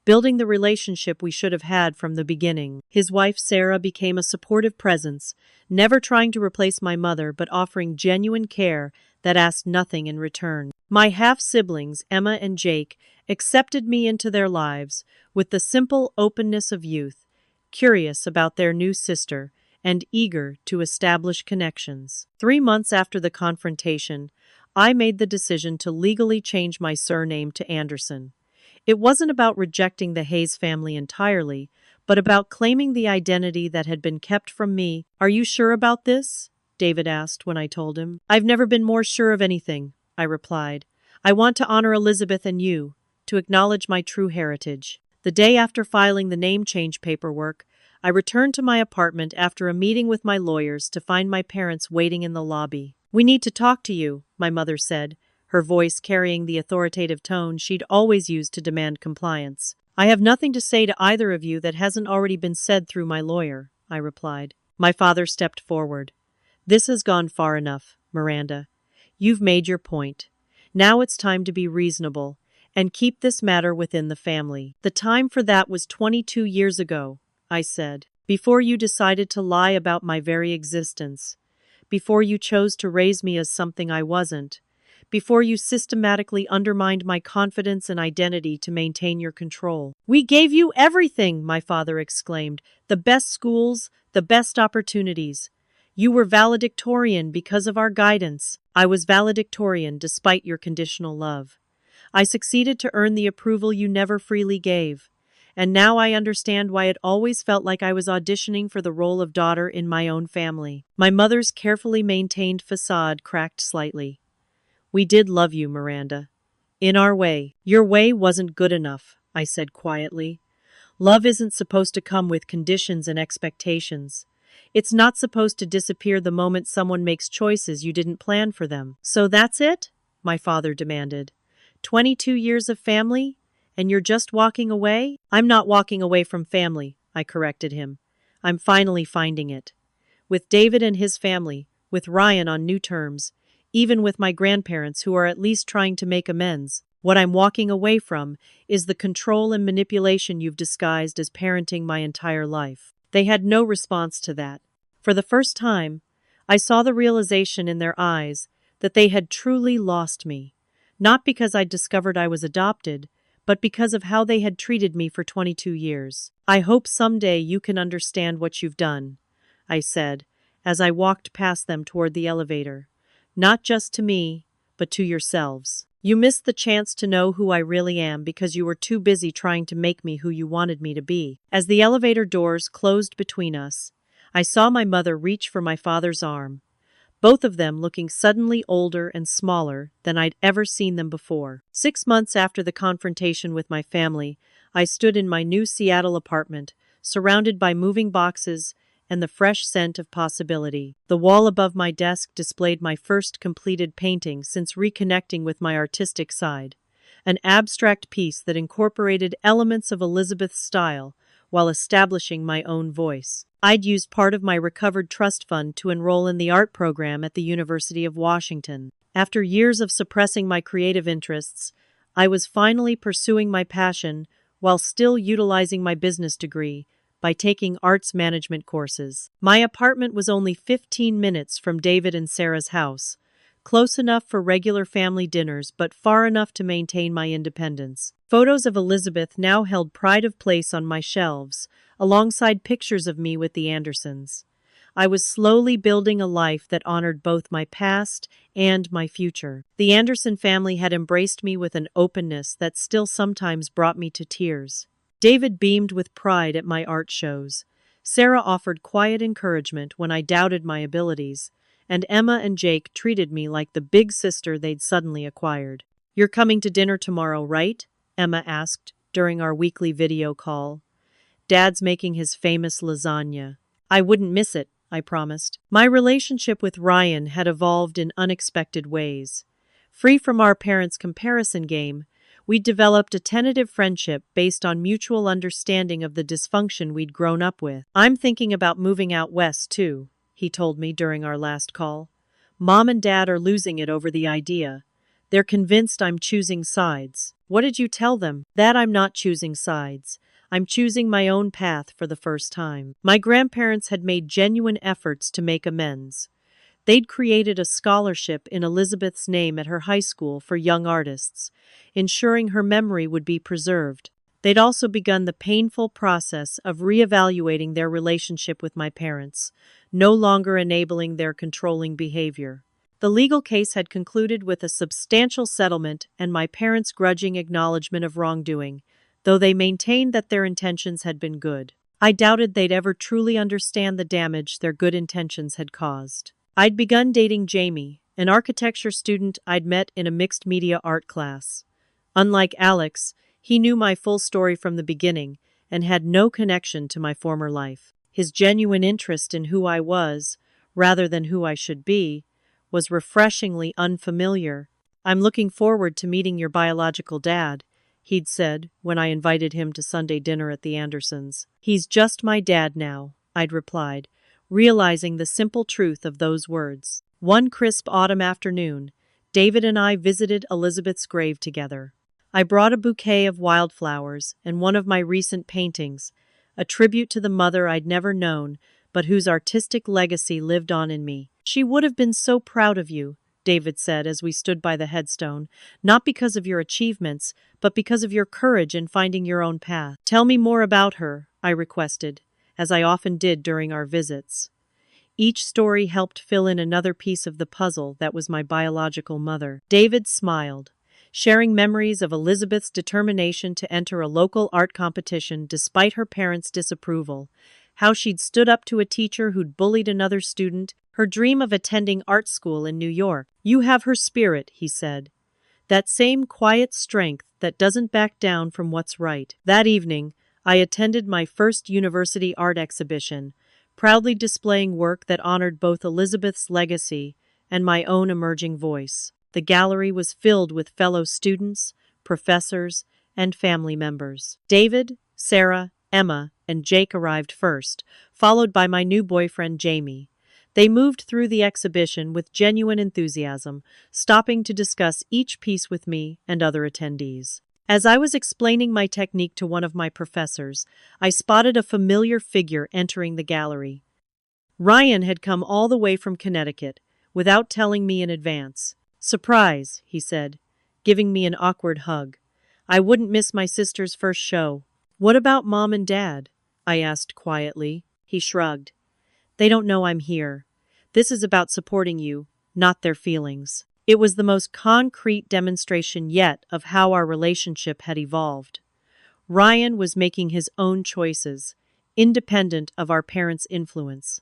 building the relationship we should have had from the beginning. His wife Sarah became a supportive presence, never trying to replace my mother but offering genuine care that asked nothing in return. My half-siblings, Emma and Jake, accepted me into their lives with the simple openness of youth, curious about their new sister and eager to establish connections. 3 months after the confrontation, I made the decision to legally change my surname to Anderson. It wasn't about rejecting the Hayes family entirely, but about claiming the identity that had been kept from me. "Are you sure about this?" David asked when I told him. "I've never been more sure of anything," I replied. "I want to honor Elizabeth and you, to acknowledge my true heritage." The day after filing the name change paperwork, I returned to my apartment after a meeting with my lawyers to find my parents waiting in the lobby. "We need to talk to you," my mother said, her voice carrying the authoritative tone she'd always used to demand compliance. "I have nothing to say to either of you that hasn't already been said through my lawyer," I replied. My father stepped forward. "This has gone far enough, Miranda. You've made your point. Now it's time to be reasonable and keep this matter within the family." "The time for that was 22 years ago," I said, "before you decided to lie about my very existence, before you chose to raise me as something I wasn't, before you systematically undermined my confidence and identity to maintain your control." "We gave you everything," my father exclaimed. "The best schools, the best opportunities. You were valedictorian because of our guidance." "I was valedictorian despite your conditional love. I succeeded to earn the approval you never freely gave. And now I understand why it always felt like I was auditioning for the role of daughter in my own family." My mother's carefully maintained facade cracked slightly. "We did love you, Miranda. In our way." "Your way wasn't good enough," I said quietly. "Love isn't supposed to come with conditions and expectations. It's not supposed to disappear the moment someone makes choices you didn't plan for them." "So that's it?" my father demanded. 22 years of family? And you're just walking away?" "I'm not walking away from family," I corrected him. "I'm finally finding it. With David and his family, with Ryan on new terms, even with my grandparents who are at least trying to make amends. What I'm walking away from is the control and manipulation you've disguised as parenting my entire life." They had no response to that. For the first time, I saw the realization in their eyes that they had truly lost me, not because I'd discovered I was adopted, but because of how they had treated me for 22 years. "I hope someday you can understand what you've done," I said, as I walked past them toward the elevator. "Not just to me, but to yourselves. You missed the chance to know who I really am because you were too busy trying to make me who you wanted me to be." As the elevator doors closed between us, I saw my mother reach for my father's arm, both of them looking suddenly older and smaller than I'd ever seen them before. 6 months after the confrontation with my family, I stood in my new Seattle apartment, surrounded by moving boxes and the fresh scent of possibility. The wall above my desk displayed my first completed painting since reconnecting with my artistic side, an abstract piece that incorporated elements of Elizabeth's style while establishing my own voice. I'd used part of my recovered trust fund to enroll in the art program at the University of Washington. After years of suppressing my creative interests, I was finally pursuing my passion while still utilizing my business degree by taking arts management courses. My apartment was only 15 minutes from David and Sarah's house, close enough for regular family dinners but far enough to maintain my independence. Photos of Elizabeth now held pride of place on my shelves, alongside pictures of me with the Andersons. I was slowly building a life that honored both my past and my future. The Anderson family had embraced me with an openness that still sometimes brought me to tears. David beamed with pride at my art shows. Sarah offered quiet encouragement when I doubted my abilities, and Emma and Jake treated me like the big sister they'd suddenly acquired. "You're coming to dinner tomorrow, right?" Emma asked during our weekly video call. "Dad's making his famous lasagna. I wouldn't miss it," I promised. My relationship with Ryan had evolved in unexpected ways. Free from our parents' comparison game, we developed a tentative friendship based on mutual understanding of the dysfunction we'd grown up with. "I'm thinking about moving out west, too," he told me during our last call. "Mom and Dad are losing it over the idea. They're convinced I'm choosing sides." "What did you tell them?" "That I'm not choosing sides. I'm choosing my own path for the first time." My grandparents had made genuine efforts to make amends. They'd created a scholarship in Elizabeth's name at her high school for young artists, ensuring her memory would be preserved. They'd also begun the painful process of reevaluating their relationship with my parents, no longer enabling their controlling behavior. The legal case had concluded with a substantial settlement and my parents' grudging acknowledgement of wrongdoing, though they maintained that their intentions had been good. I doubted they'd ever truly understand the damage their good intentions had caused. I'd begun dating Jamie, an architecture student I'd met in a mixed media art class. Unlike Alex, he knew my full story from the beginning and had no connection to my former life. His genuine interest in who I was, rather than who I should be, was refreshingly unfamiliar. "I'm looking forward to meeting your biological dad," he'd said when I invited him to Sunday dinner at the Andersons. "He's just my dad now," I'd replied, realizing the simple truth of those words. One crisp autumn afternoon, David and I visited Elizabeth's grave together. I brought a bouquet of wildflowers and one of my recent paintings, a tribute to the mother I'd never known, but whose artistic legacy lived on in me. "She would have been so proud of you," David said as we stood by the headstone, "not because of your achievements, but because of your courage in finding your own path." "Tell me more about her," I requested, as I often did during our visits. Each story helped fill in another piece of the puzzle that was my biological mother. David smiled, sharing memories of Elizabeth's determination to enter a local art competition despite her parents' disapproval, how she'd stood up to a teacher who'd bullied another student, her dream of attending art school in New York. "You have her spirit," he said. "That same quiet strength that doesn't back down from what's right." That evening, I attended my first university art exhibition, proudly displaying work that honored both Elizabeth's legacy and my own emerging voice. The gallery was filled with fellow students, professors, and family members. David, Sarah, Emma, and Jake arrived first, followed by my new boyfriend Jamie. They moved through the exhibition with genuine enthusiasm, stopping to discuss each piece with me and other attendees. As I was explaining my technique to one of my professors, I spotted a familiar figure entering the gallery. Ryan had come all the way from Connecticut, without telling me in advance. "Surprise," he said, giving me an awkward hug. "I wouldn't miss my sister's first show." "What about Mom and Dad?" I asked quietly. He shrugged. "They don't know I'm here. This is about supporting you, not their feelings." It was the most concrete demonstration yet of how our relationship had evolved. Ryan was making his own choices, independent of our parents' influence.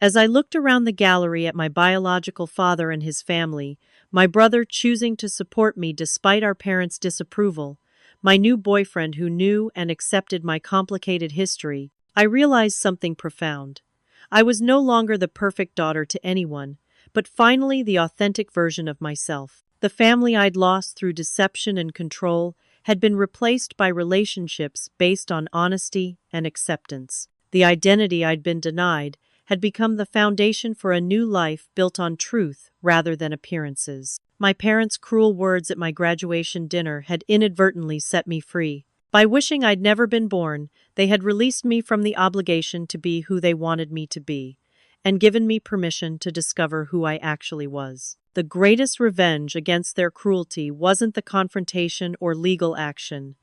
As I looked around the gallery at my biological father and his family, my brother choosing to support me despite our parents' disapproval, my new boyfriend who knew and accepted my complicated history, I realized something profound. I was no longer the perfect daughter to anyone, but finally the authentic version of myself. The family I'd lost through deception and control had been replaced by relationships based on honesty and acceptance. The identity I'd been denied had become the foundation for a new life built on truth rather than appearances. My parents' cruel words at my graduation dinner had inadvertently set me free. By wishing I'd never been born, they had released me from the obligation to be who they wanted me to be, and given me permission to discover who I actually was. The greatest revenge against their cruelty wasn't the confrontation or legal action.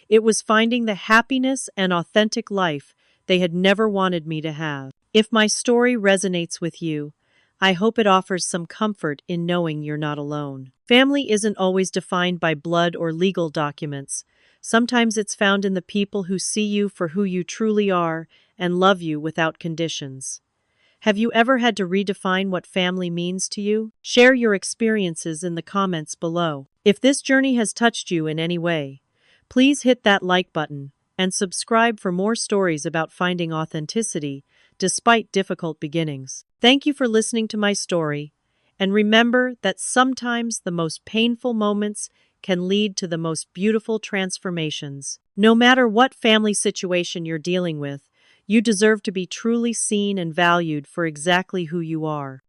It was finding the happiness and authentic life they had never wanted me to have. If my story resonates with you, I hope it offers some comfort in knowing you're not alone. Family isn't always defined by blood or legal documents. Sometimes it's found in the people who see you for who you truly are and love you without conditions. Have you ever had to redefine what family means to you? Share your experiences in the comments below. If this journey has touched you in any way, please hit that like button and subscribe for more stories about finding authenticity despite difficult beginnings. Thank you for listening to my story, and remember that sometimes the most painful moments can lead to the most beautiful transformations. No matter what family situation you're dealing with, you deserve to be truly seen and valued for exactly who you are.